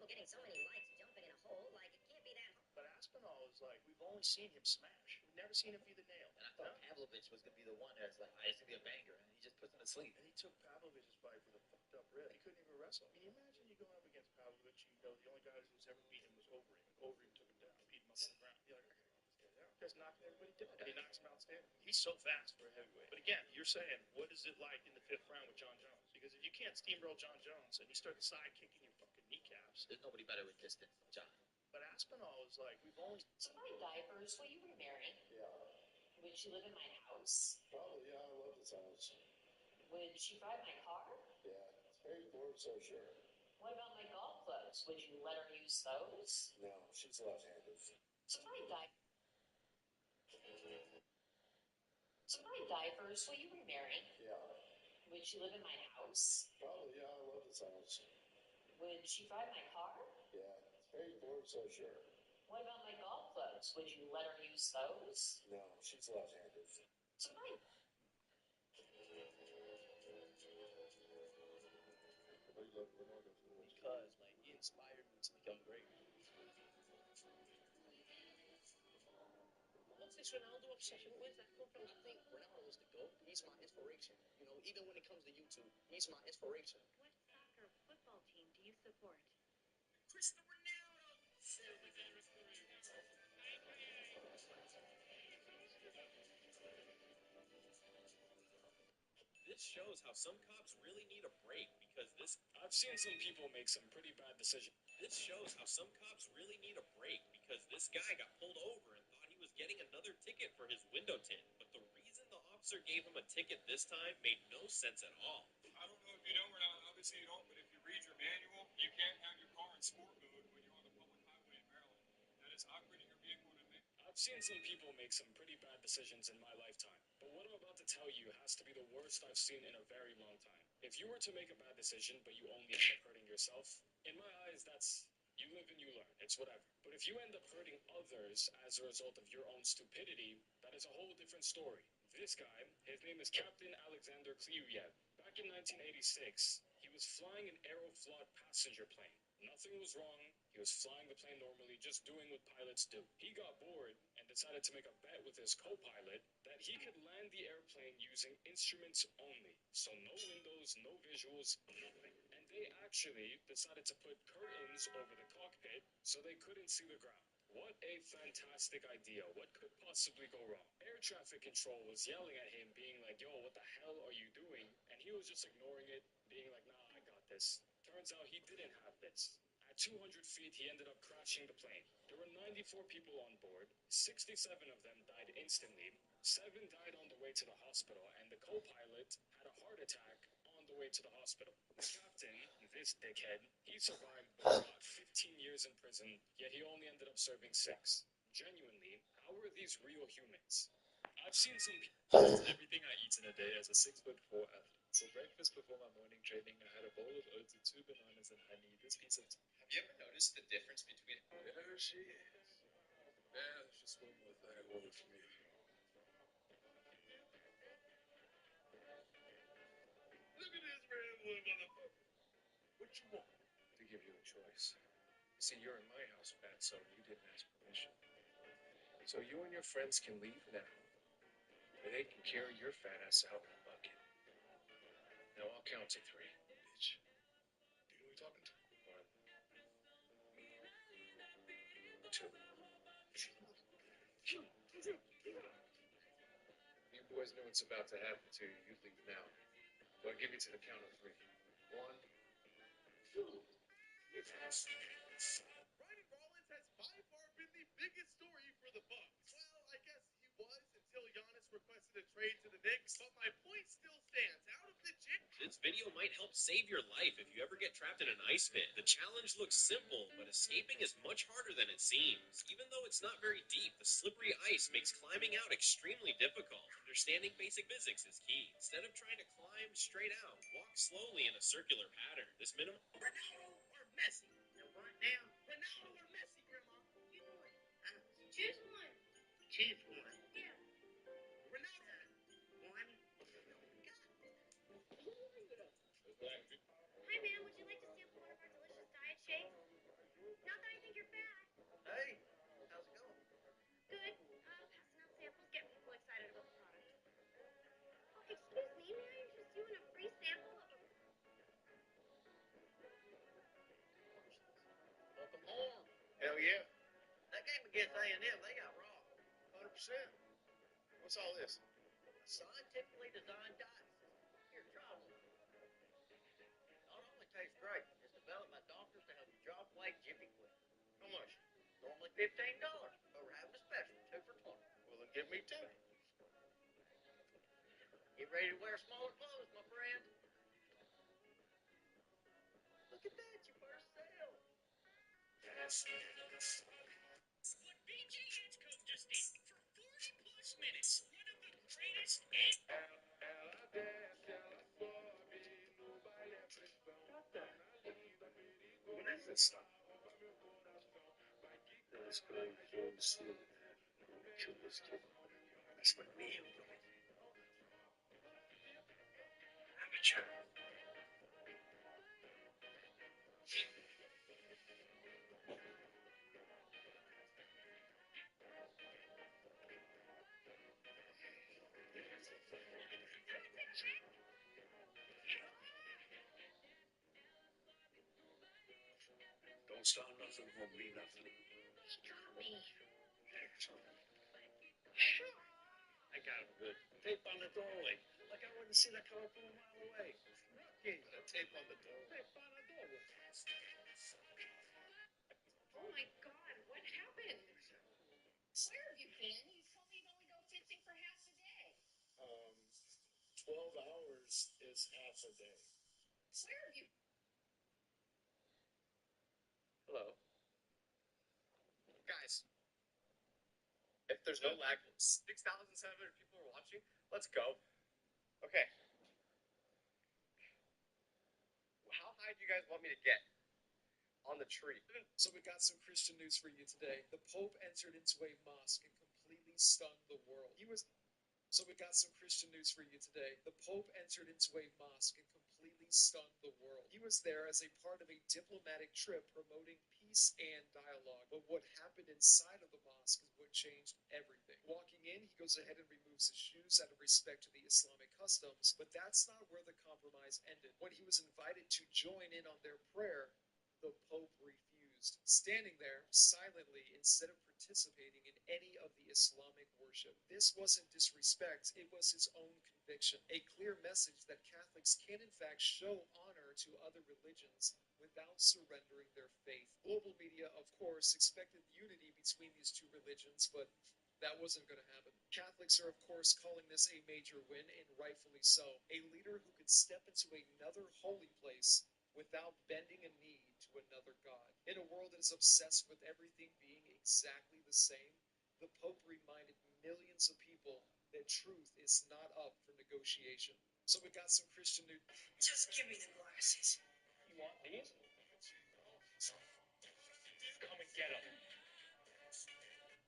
Getting so many likes jumping in a hole, like it can't be that hard. But Aspinall is like, we've only seen him smash. We've never seen him be the nail. And I thought Pavlovich Pavlovich was gonna be the one that's like, it's gonna be a banger, and he just puts him to sleep. And he took Pavlovich's fight with a fucked up rib. He couldn't even wrestle. I mean, imagine you going up against Pavlovich, you know, the only guy who's ever beaten him was Overeem. Overeem took him down, beat him up on the ground. You're like, I gotta knock this guy down. This guy's knocking everybody down. And he knocks him out standing. He's so fast for a heavyweight. But again, you're saying, what is it like in the 5th round with John Jones? Because if you can't steamroll John Jones and you start side kicking your fucking kneecaps. There's nobody better with distance than John. But Aspinall is like, we've only. Somebody diapers. Will you remarry? Yeah. Would she live in my house? Probably, yeah, I love this house. Would she drive my car? Yeah. Hey, Lord, so sure. What about my golf clubs? Would you let her use those? No, she's left-handed. Somebody diapers. Will you remarry? Yeah. Would she live in my house? Probably, yeah, I love this house. Would she drive my car? Yeah. Hey, Lord, so sure. What about my golf clubs? Would you let her use those? No, she's left-handed. Somebody. Because, like, he inspired me to become great. What's this Ronaldo obsession? Where's that come from? I think Ronaldo is the GOAT. He's my inspiration. You know, even when it comes to YouTube, he's my inspiration. What soccer football team do you support? Cristiano Ronaldo. This shows how some cops really need a break because this. I've seen some people make some pretty bad decisions. This shows how some cops really need a break because this guy got pulled over and thought he was getting another ticket for his window tint. But the reason the officer gave him a ticket this time made no sense at all. I don't know if you know or not, obviously you don't, but if you read your manual, you can't have your car in sport mode when you're on a public highway in Maryland. That is operating your vehicle in a I've seen some people make some pretty bad decisions in my lifetime, but what I'm about to tell you has to be the worst I've seen in a very long time. If you were to make a bad decision, but you only end up hurting yourself, in my eyes, that's you live and you learn. It's whatever. But if you end up hurting others as a result of your own stupidity, that is a whole different story. This guy, his name is Captain Alexander Kliuyev. Back in 1986, he was flying an Aeroflot passenger plane. Nothing was wrong. He was flying the plane normally, just doing what pilots do. He got bored and decided to make a bet with his co-pilot that he could land the airplane using instruments only. So no windows, no visuals, nothing. And they actually decided to put curtains over the cockpit so they couldn't see the ground. What a fantastic idea. What could possibly go wrong? Air traffic control was yelling at him, being like, yo, what the hell are you doing? And he was just ignoring it, being like, nah, I got this. Turns out he didn't have this. At 200 feet, he ended up crashing the plane. There were 94 people on board. 67 of them died instantly. 7 died on the way to the hospital, and the co-pilot had a heart attack on the way to the hospital. The captain, this dickhead, he survived but got 15 years in prison, yet he only ended up serving 6. Genuinely, how are these real humans? I've seen some everything I eat in a day as a 6'4" athlete. For breakfast before my morning training, I had a bowl of oats with 2 bananas and honey, this piece of Have you ever noticed the difference between... There she is. There's just one more thing I ordered for me. Look at this rambling motherfucker. What you want? To give you a choice. See, you're in my house, Fatso, and you didn't ask permission. So you and your friends can leave now. Or they can carry your fat ass out in a bucket. Now I'll count to 3, bitch. Do you know who you're talking to? 1, 2. You boys know what's about to happen to you. You leave now. So I'll give you to the count of 3. 1, 2. Brandon Rollins has by far been the biggest story for the Bucks. Well, I guess he was until Giannis requested a trade to the Knicks, but my point still stands. Out of the gym. This video might help save your life if you ever get trapped in an ice pit. The challenge looks simple, but escaping is much harder than it seems. Even though it's not very deep, the slippery ice makes climbing out extremely difficult. Understanding basic physics is key. Instead of trying to climb straight out, walk slowly in a circular pattern. This minimum... Ronaldo or Messi? Now, right now, Ronaldo or Messi, Grandma? Choose one. Choose one. Yeah. Ronaldo. 1. Hi, ma'am. Would you like to sample one of our delicious diet shakes? Not that I think you're fat. Hey, how's it going? Good. Passing out samples, getting people excited about the product. Hell yeah. That game against A&M, they got robbed. 100%. What's all this? A scientifically designed diet system. Here, try one. Not only tastes great, it's developed by doctors to help you drop weight jiffy quick. How much? Normally $15, but we're having a special, 2 for $20. Well, then give me 2. Get ready to wear smaller clothes, my friend. Look at that, your first sale. What BJ Edgecombe just did for 40 plus minutes. One of the greatest and When is this stuff? This guy falls asleep. Kill this kid. That's what me and doing. Amateur. Don't start nothing, won't be nothing. He got me. I got him good. Tape on the doorway. Like I wouldn't see that coming from a mile away. Rookie. Tape on the doorway. Tape on the doorway. Oh my God, what happened? Where have you been? You told me you'd only go fencing for half the day. 12 hours is half a day. Where have you? Hello. Guys, if there's no lag, 6,700 people are watching. Let's go. Okay. How high do you guys want me to get on the tree? So we got some Christian news for you today. The Pope entered into a mosque and completely stunned the world. So we got some Christian news for you today. The Pope entered into a mosque and completely stunned the world. He was there as a part of a diplomatic trip promoting peace and dialogue. But what happened inside of the mosque is what changed everything. Walking in, he goes ahead and removes his shoes out of respect to the Islamic customs, but that's not where the compromise ended. When he was invited to join in on their prayer, the Pope refused, standing there silently instead of participating in any of the Islamic worship. This wasn't disrespect, it was his own conviction. A clear message that Catholics can in fact show honor to other religions without surrendering their faith. Global media, of course, expected unity between these two religions, but that wasn't going to happen. Catholics are, of course, calling this a major win, and rightfully so. A leader who could step into another holy place without bending a knee to another god. In a world that is obsessed with everything being exactly the same, the Pope reminded millions of people that truth is not up for negotiation. So we got some Christian news. just give me the glasses. You want these? Come and get them.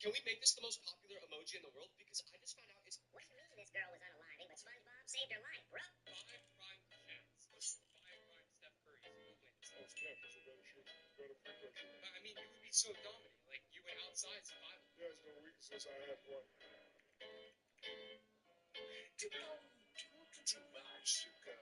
Can we make this the most popular emoji in the world? Because I just found out it's... What do you mean this girl was unaliving, but SpongeBob saved her life, bro? 5 prime chance. 5 prime Steph Curry wins. Oh, Steph, you should go to shoot. Go to free throw shoot. I mean, you would be so dominant. Like, you went outside, survival. There's no weaknesses. I have one. Too much sugar.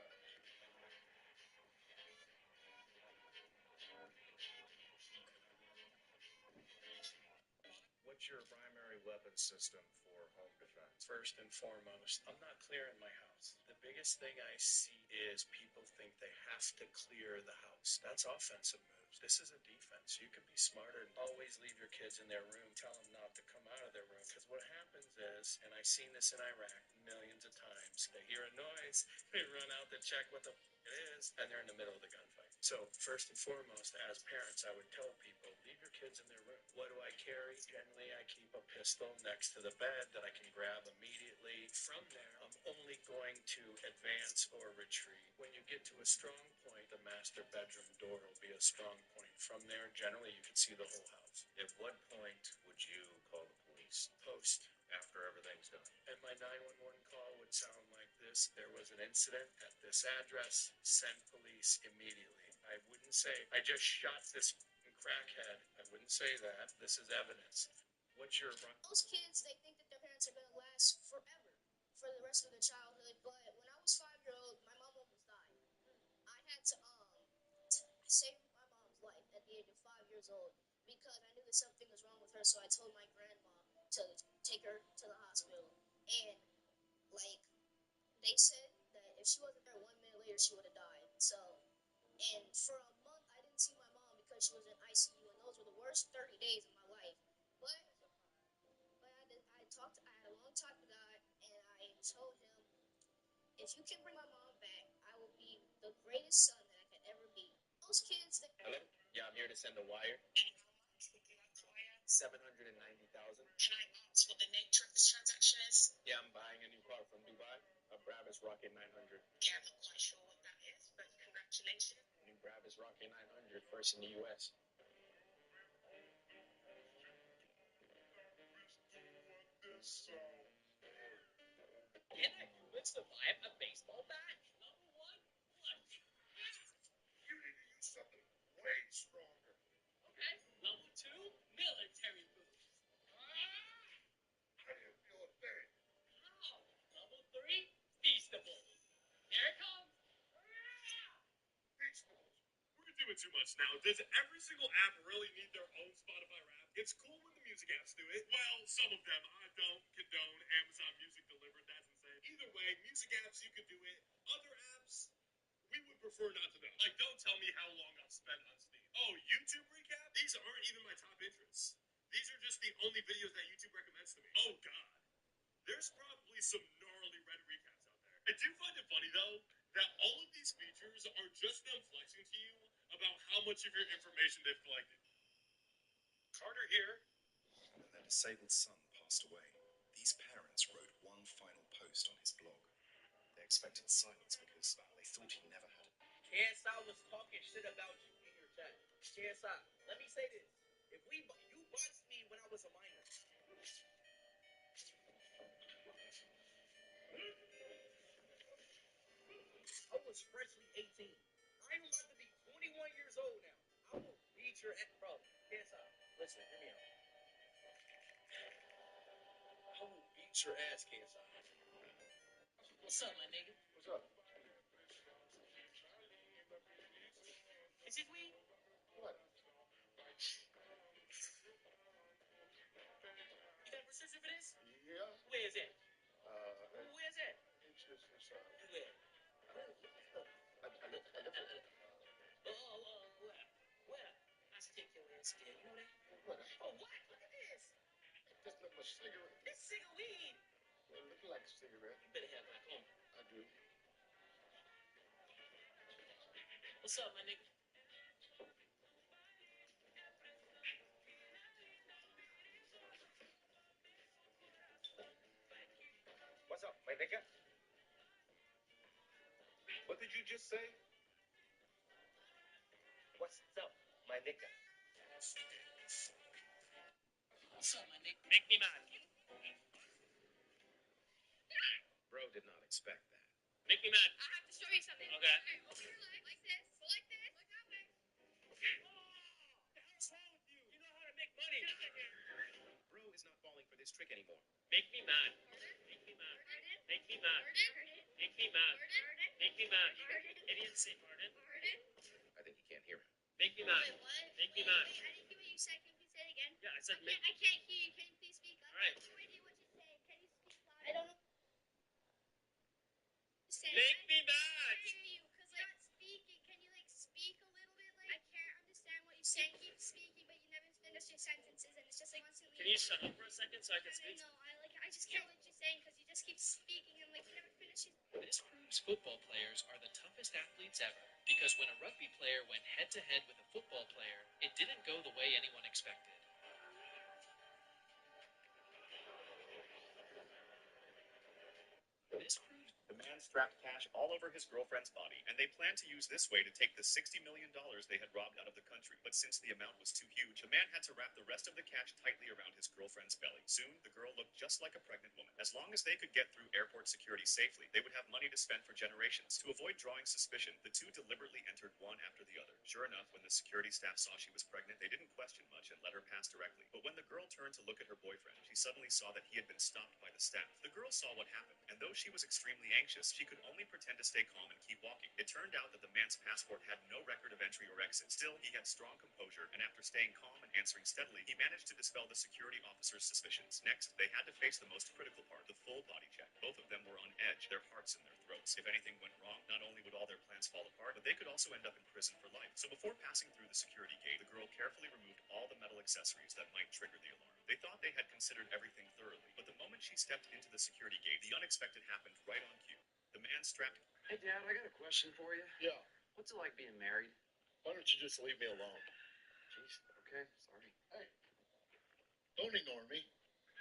What's your primary weapon system for home defense? First and foremost, I'm not clearing my house. The biggest thing I see is people think they have to clear the house. That's offensive moves. This is a defense. You can be smarter. Always leave your kids in their room. Tell them not to come out of their room. Because what happens is, and I've seen this in Iraq millions of times, they hear a noise, they run out to check what the it is, and they're in the middle of the gunfight. So first and foremost, as parents, I would tell people, leave your kids in their room. What do I carry? Generally, I keep a pistol next to the bed that I can grab immediately. From there, I'm only going to advance or retreat. When you get to a strong point, the master bedroom door will be a strong point. From there, generally, you can see the whole house. At what point would you call the police? Post. After everything's done. And my 911 call would sound like this. There was an incident at this address. Send police immediately. I wouldn't say, I just shot this crackhead. I wouldn't say that. This is evidence. What's your... Most kids, they think that their parents are going to last forever, for the rest of their childhood, but when I was 5-year-old, my mom almost died. I had to, I saved my mom's life at the age of 5 years old. because I knew that something was wrong with her. So I told my grandma to take her to the hospital. And like they said that if she wasn't there 1 minute later, she would have died. So, and for a month, I didn't see my mom because she was in ICU, and those were the worst 30 days of my life. But I had a long talk with God, and I told him, if you can bring my mom back, I will be the greatest son that I could ever be. Most kids that. Hello? Yeah, I'm here to send a wire. 790,000. Can I ask what the nature of this transaction is? Yeah, I'm buying a new car from Dubai, a Brabus Rocket 900. Yeah, I'm not quite sure what that is, but congratulations. New Brabus Rocket 900, first in the U.S. Can I prove it survive a baseball bat? Number one, what? You need to use something way stronger. Okay. Number two, military boots. I didn't feel a thing. Wow. Number three, Feastables. Here it comes. Feastables. We're doing too much now. Does every single app really need their own Spotify rap? It's cool when the music apps do it. Well, some of them. I don't condone Amazon Music delivered. That's insane. Either way, music apps, you could do it. Other apps, we would prefer not to know. Like, don't tell me how long I've spent on Steam. Oh, YouTube recap? These aren't even my top interests. These are just the only videos that YouTube recommends to me. Oh, God. There's probably some gnarly red recaps out there. I do find it funny, though, that all of these features are just them flexing to you about how much of your information they've collected. Carter here. When their disabled son passed away, these parents wrote one final post on his blog. They expected silence because they thought he never had it. KSI was talking shit about you in your chat. KSI, let me say this. If you boxed me when I was a minor. I was freshly 18. I'm about to be 21 years old now. I will beat your ass, bro. KSI, listen, hear me out. I will beat your ass, KSI. What's up, my nigga? What's up? Is it weed? What? You got a prescription for this? Yeah. Where is it? Where's it? It's just for some. Where? Where? I should take your ass there. You know that? What? Oh, what? Look at this. That's not my cigarette. This cigarette weed. It looks like a cigarette. You better have back home. I do. What's up, my nigga? What's up, my nigga? What did you just say? What's up, my nigga? What's up, my nigga? Make me mad. Bro did not expect that. Make me mad. I have to show you something. Okay. Open your legs like this. Go like this. Look that way. What the hell's wrong with you? You know how to make money. Get out of here. Bro is not falling for this trick anymore. Make me mad. Make me mad. Make me mad. Make me mad. Make me mad. Idiot, say pardon. I think he can't hear him. Make me mad. Wait, what? Make me Wait, mad. wait, I didn't hear what you said. Can you please say it again? Yeah, I said I can't hear you. Can you please speak up? All right. I have no idea what you're saying. Can you speak louder? I don't know. Make me mad. I can't hear you because like not speaking. Can you like speak a little bit? Like I can't understand what you're saying. Keep speaking, but you never finish your sentences, and it's just like constantly. Can you shut up for a second so I can speak? No, I just can't what you're saying because you just keep speaking and like you never finish it. This proves football players are the toughest athletes ever, because when a rugby player went head-to-head with a football player, it didn't go the way anyone expected. This proves the man strapped cash all over his girlfriend's body, and they planned to use this way to take the $60 million they had robbed out of the country. But since the amount was too huge, the man had to wrap the rest of the cash tightly around his girlfriend's belly. Soon, the girl looked just like a pregnant woman. As long as they could get through airport security safely, they would have money to spend for generations. To avoid drawing suspicion, the two deliberately entered one after the other. Sure enough, when the security staff saw she was pregnant, they didn't question much and let her pass directly. But when the girl turned to look at her boyfriend, she suddenly saw that he had been stopped by the staff. The girl saw what happened, and though she was extremely anxious, She could only pretend to stay calm and keep walking. It turned out that the man's passport had no record of entry or exit. Still, he had strong composure, and after staying calm and answering steadily, he managed to dispel the security officer's suspicions. Next, they had to face the most critical part, the full body check. Both of them were on edge, their hearts in their throats. If anything went wrong, not only would all their plans fall apart, but they could also end up in prison for life. So before passing through the security gate, the girl carefully removed all the metal accessories that might trigger the alarm. They thought they had considered everything thoroughly, but the moment she stepped into the security gate, the unexpected happened right on cue. The man strapped... Hey, Dad, I got a question for you. Yeah. What's it like being married? Why don't you just leave me alone? Jeez, okay, sorry. Hey, don't ignore me.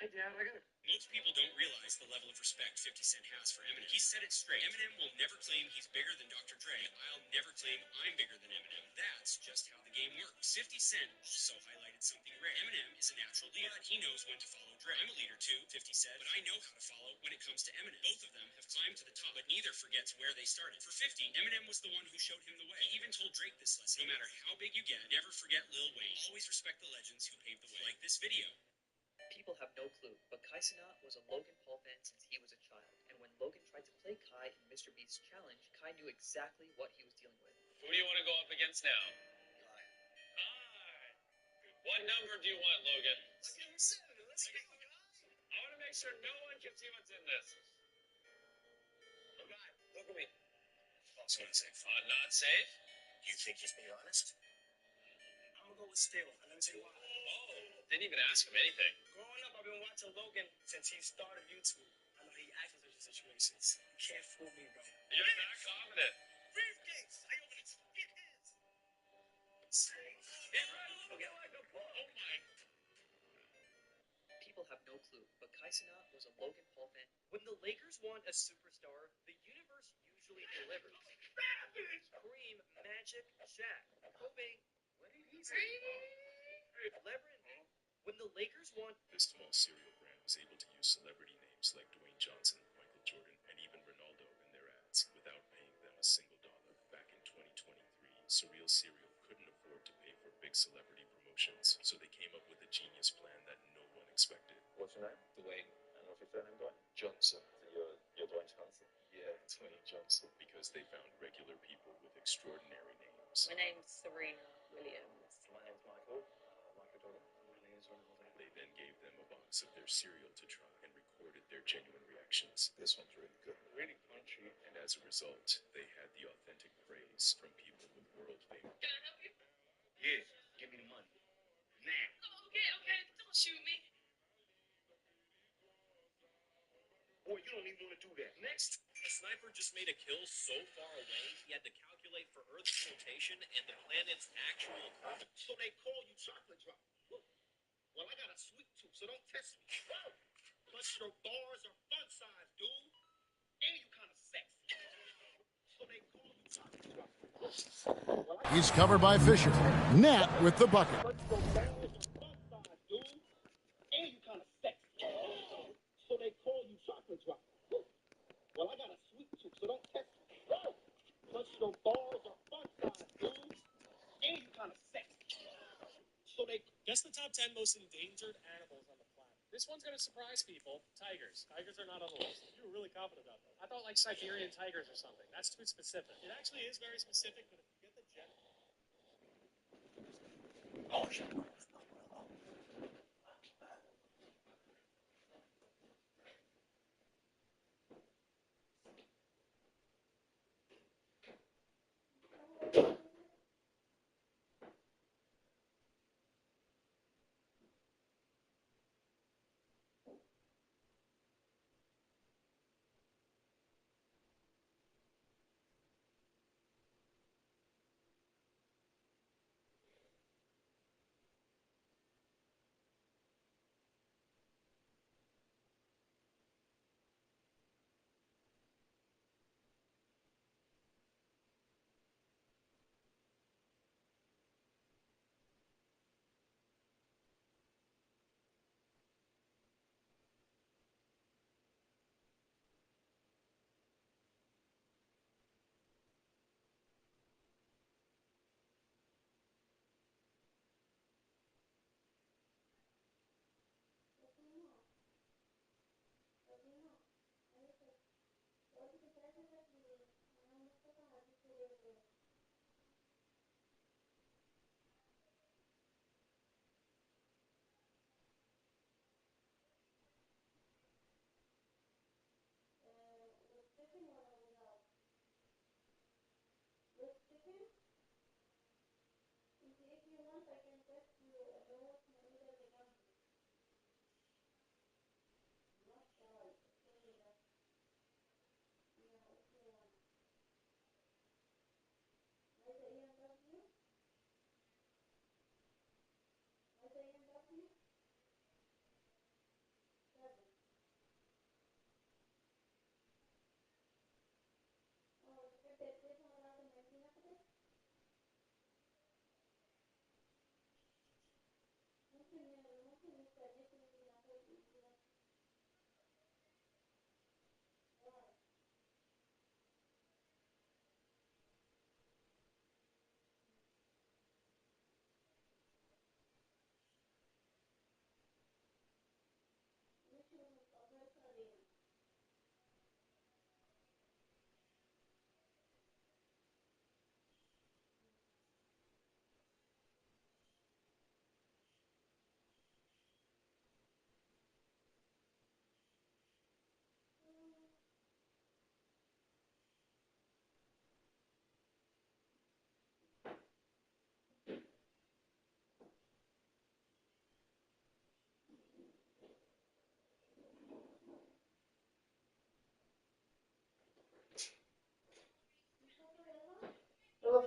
Hey, Dad, I got a... Most people don't realize the level of respect 50 Cent has for Eminem. He said it straight. Eminem will never claim he's bigger than Dr. Dre. I'll never claim I'm bigger than Eminem. That's just how the game works. 50 Cent also highlighted something rare. Eminem is a natural leader, but he knows when to follow Dre. I'm a leader too, 50 said, but I know how to follow when it comes to Eminem. Both of them have climbed to the top, but neither forgets where they started. For 50, Eminem was the one who showed him the way. He even told Drake this lesson. No matter how big you get, never forget Lil Wayne. Always respect the legends who paved the way. Like this video. People have no clue, but Kai Cenat was a Logan Paul fan since he was a child, and when Logan tried to play Kai in Mr. Beast's challenge, Kai knew exactly what he was dealing with. Who do you want to go up against now? Kai. What number do you want, Logan? Let's give him 7. Let's go, guys. I want to make sure no one can see what's in this. Okay, look at me. Also unsafe. Not safe? You think he's being honest? I'm gonna go with still, and let me tell you why. Oh, didn't even ask him anything. Growing up, I've been watching Logan since he started YouTube. I know he acts in such situations. You can't fool me, bro. You're that confident. Briefcase! I open it. Get his. He's ready to get like a bull. Oh my. People have no clue, but Kai Cenat was a Logan Paul fan. When the Lakers want a superstar, the universe usually delivers. Kareem, Magic, Shaq, Kobe, what did he say? LeBron. When the Lakers want... This small cereal brand was able to use celebrity names like Dwayne Johnson, Michael Jordan, and even Ronaldo in their ads without paying them a single dollar. Back in 2023, Surreal Cereal couldn't afford to pay for big celebrity promotions, so they came up with a genius plan that no one expected. What's your name? Dwayne. And what's your surname, Dwayne? Johnson. So you're Dwayne Johnson? Yeah, Dwayne Johnson. Because they found regular people with extraordinary names. My name's Serena Williams. My name's Michael. Michael Jordan. They then gave them a box of their cereal to try and recorded their genuine reactions. This one's really good. Really crunchy. And as a result, they had the authentic praise from people with world fame. Can I help you? Yeah, give me the money. Now. Oh, okay. Don't shoot me. Boy, you don't even want to do that. Next, the sniper just made a kill so far away, he had to calculate for Earth's rotation and the planet's actual curvature. So they call you chocolate drop. Well, I got a sweet tooth, so don't test me. Plus, your bars are fun size, dude. And you kind of sexy. So they call you chocolate drop. He's covered by Fisher. Nat with the bucket. Plus, your bars are fun size, dude. And you kind of sexy. So they call you chocolate drop. Well, I got a sweet tooth, so don't test me. Plus, your bars are fun size, dude. And you kind of sexy. So they... Guess the top 10 most endangered animals on the planet. This one's going to surprise people. Tigers. Tigers are not on the list. You were really confident about that. I thought like Siberian tigers or something. That's too specific. It actually is very specific, but if you get the general... Oh, shit.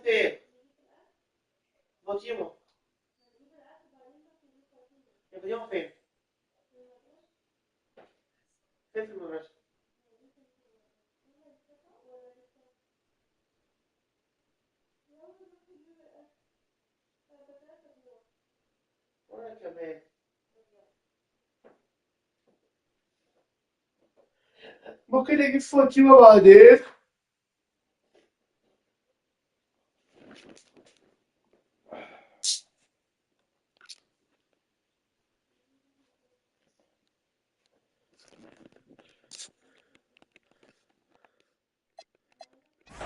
te votiamo. E vediamo fe. Fe film vreš. Guarda che me. Ma che facciamo a vedere?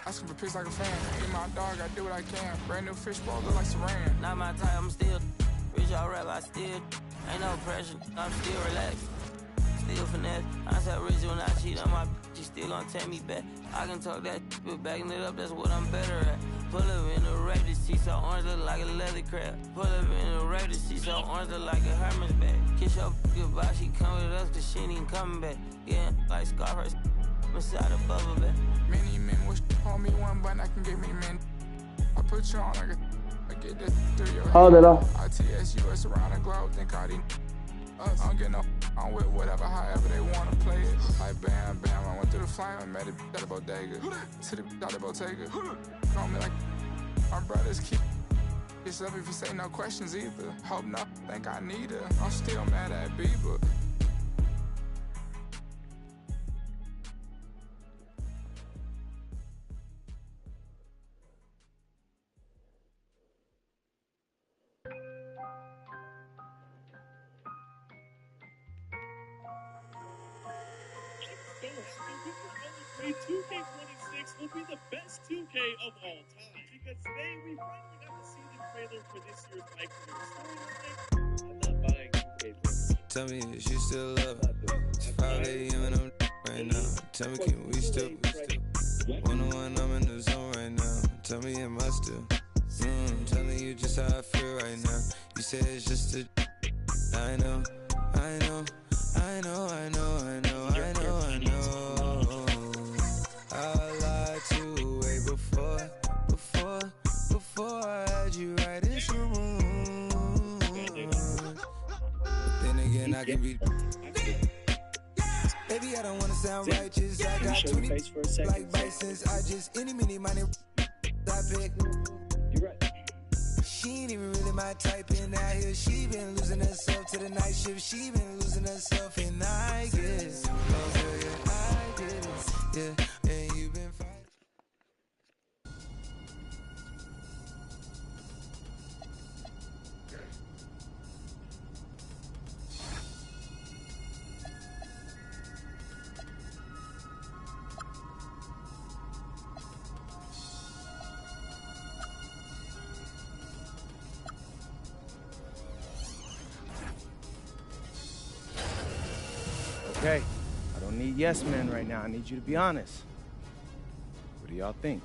Asking for pics like a fan. Eat my dog, I do what I can. Brand new fish bowl, look like Saran. Not my type, I'm still rich out rap, I still ain't no pressure, I'm still relaxed. Still finesse. I said rich when I cheat on my she still gon' take me back. I can talk that but backing it up, that's what I'm better at. Pull up in the rape, the seat so orange look like a leather crab. Pull up in the rape, the seat so orange look like a Hermes bag. Kiss your goodbye, she come with us cause she ain't even coming back. Yeah, like Scarface inside a bubble bag. Many men wish homie one button I can give me men. I put you on like I get this through your head. ITS US around the globe, think I didn't. I don't get no on with whatever, however they wanna play it. Like bam, bam, I went through the flame and met it at a bodega. To the out of Bottega. Call me like my brothers keep this up if you say no questions either. Hope not, think I need her. I'm still mad at Bieber. Play 2K26 will be the best 2K of all time because today we finally got to see the trailer for this year's iconic storyline. I'm not buying 2K26. Tell me if you still love it's 5 a.m. and I'm right now. Tell me can we still 101, I'm in the zone right now. Tell me am I still telling you just how I feel right now. You say it's just a I know I know I know I know I know I know I know I lied to you way before I had you right in the room. Then again I can be baby I don't wanna sound righteous. I got 20 like Bisons. I just any mini money I pick. You're right. She ain't even really my type in out here. She been losing herself to the night shift. She been losing herself and I guess I did it. Yeah, and you've been fighting. Okay, I don't need yes men right now. I need you to be honest. What do y'all think?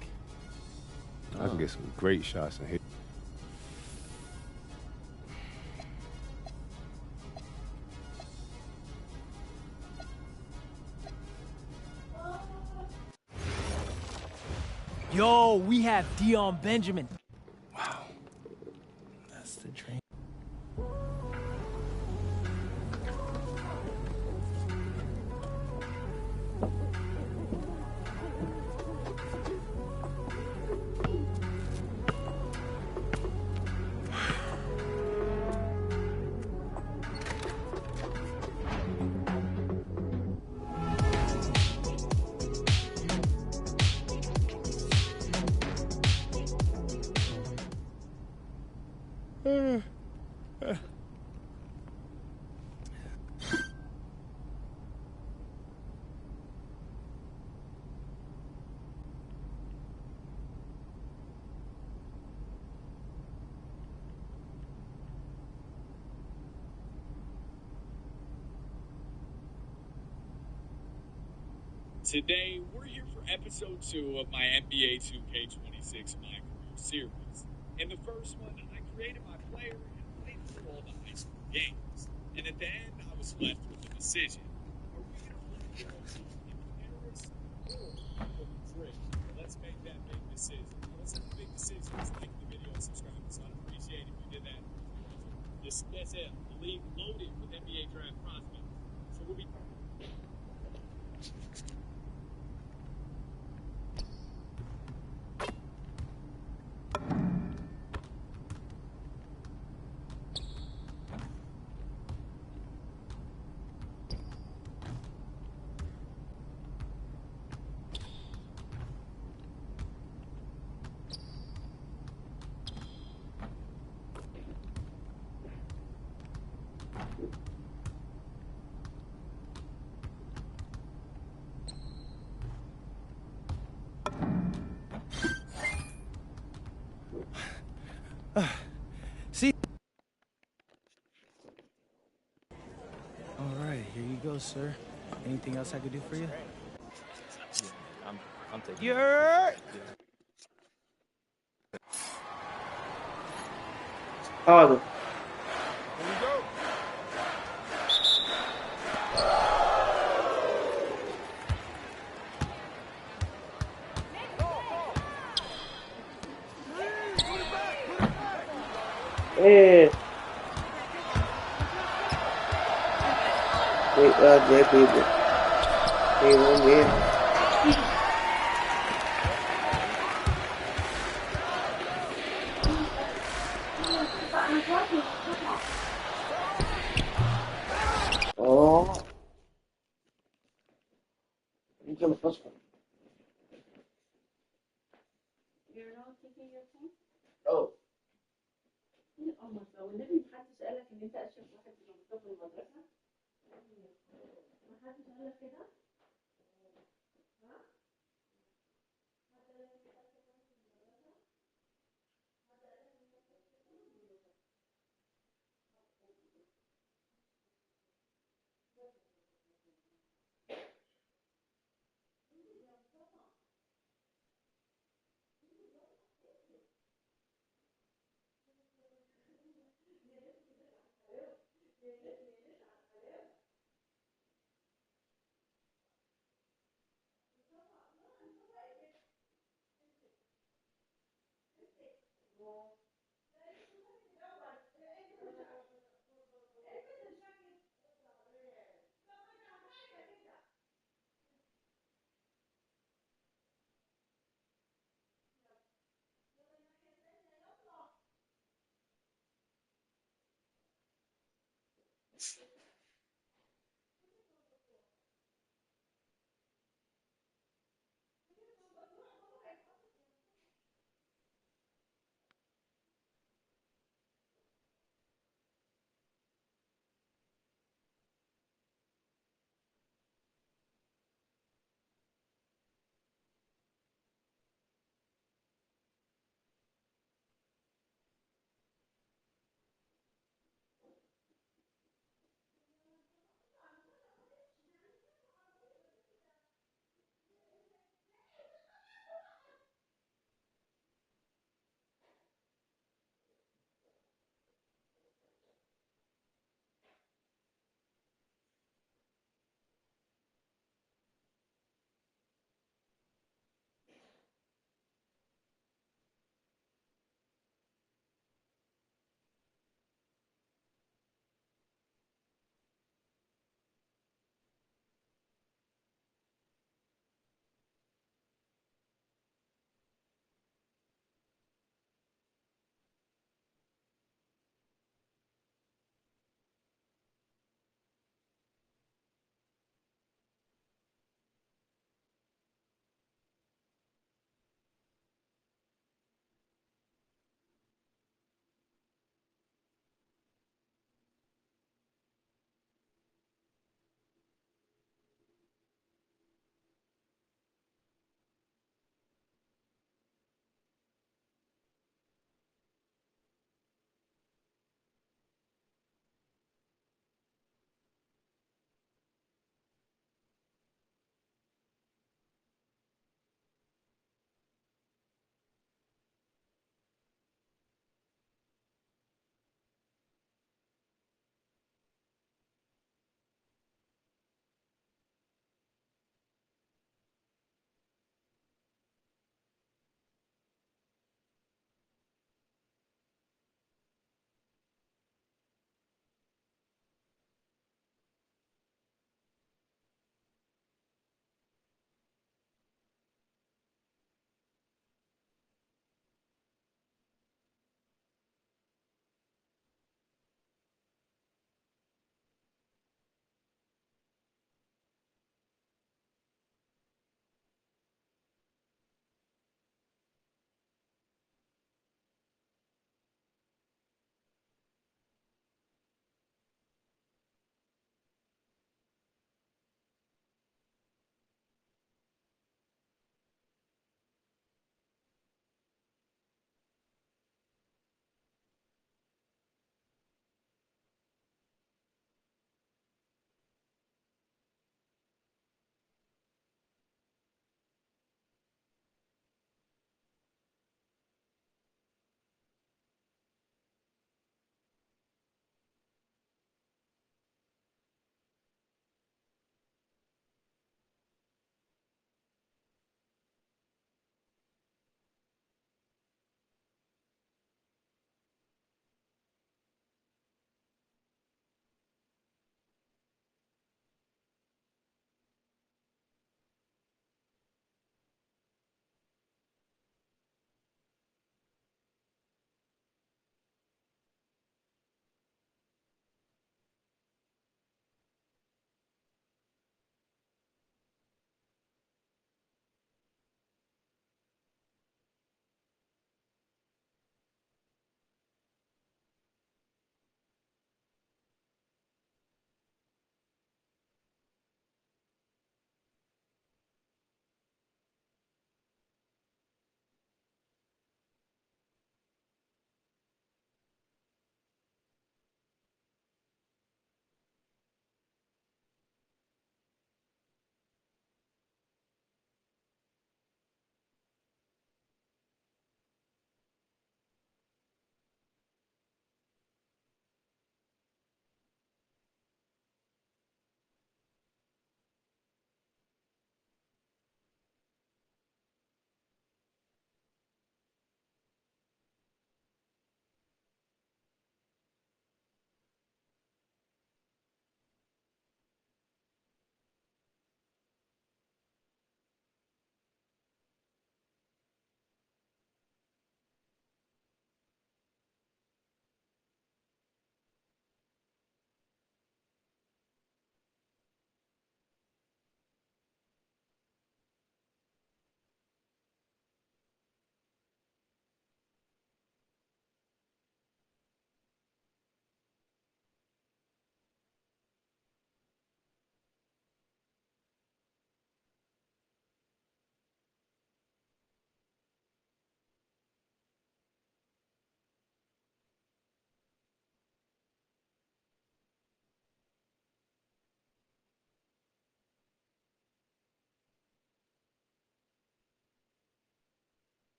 I can get some great shots in here. Yo, we have Dion Benjamin. Wow, that's the dream. Today, we're here for episode 2 of my NBA 2K26 My Career series. In the first one, I created my player and played through all the high school games. And at the end, I was left with a decision. Are we going to play the team in Paris or Madrid? Let's make that big decision. Let's have a big decision. league loaded with NBA draft prospects. So we'll be. See? All right, here you go, sir. Anything else I could do for you? I'm taking You're... حاضر. ايه wait there people they won't win. Oh, you can first one. You're not taking your phone? Oh. والنبي محدش قالك ان انت اشرف واحد في المنطقه المدرسه؟ محدش قالك كده؟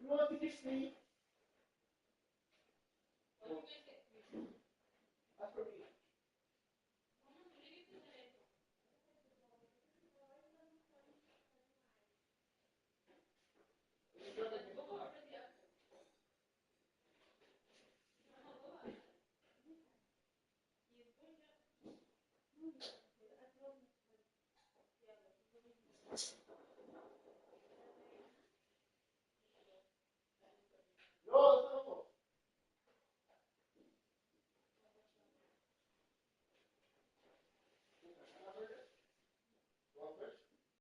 You want to get sleep?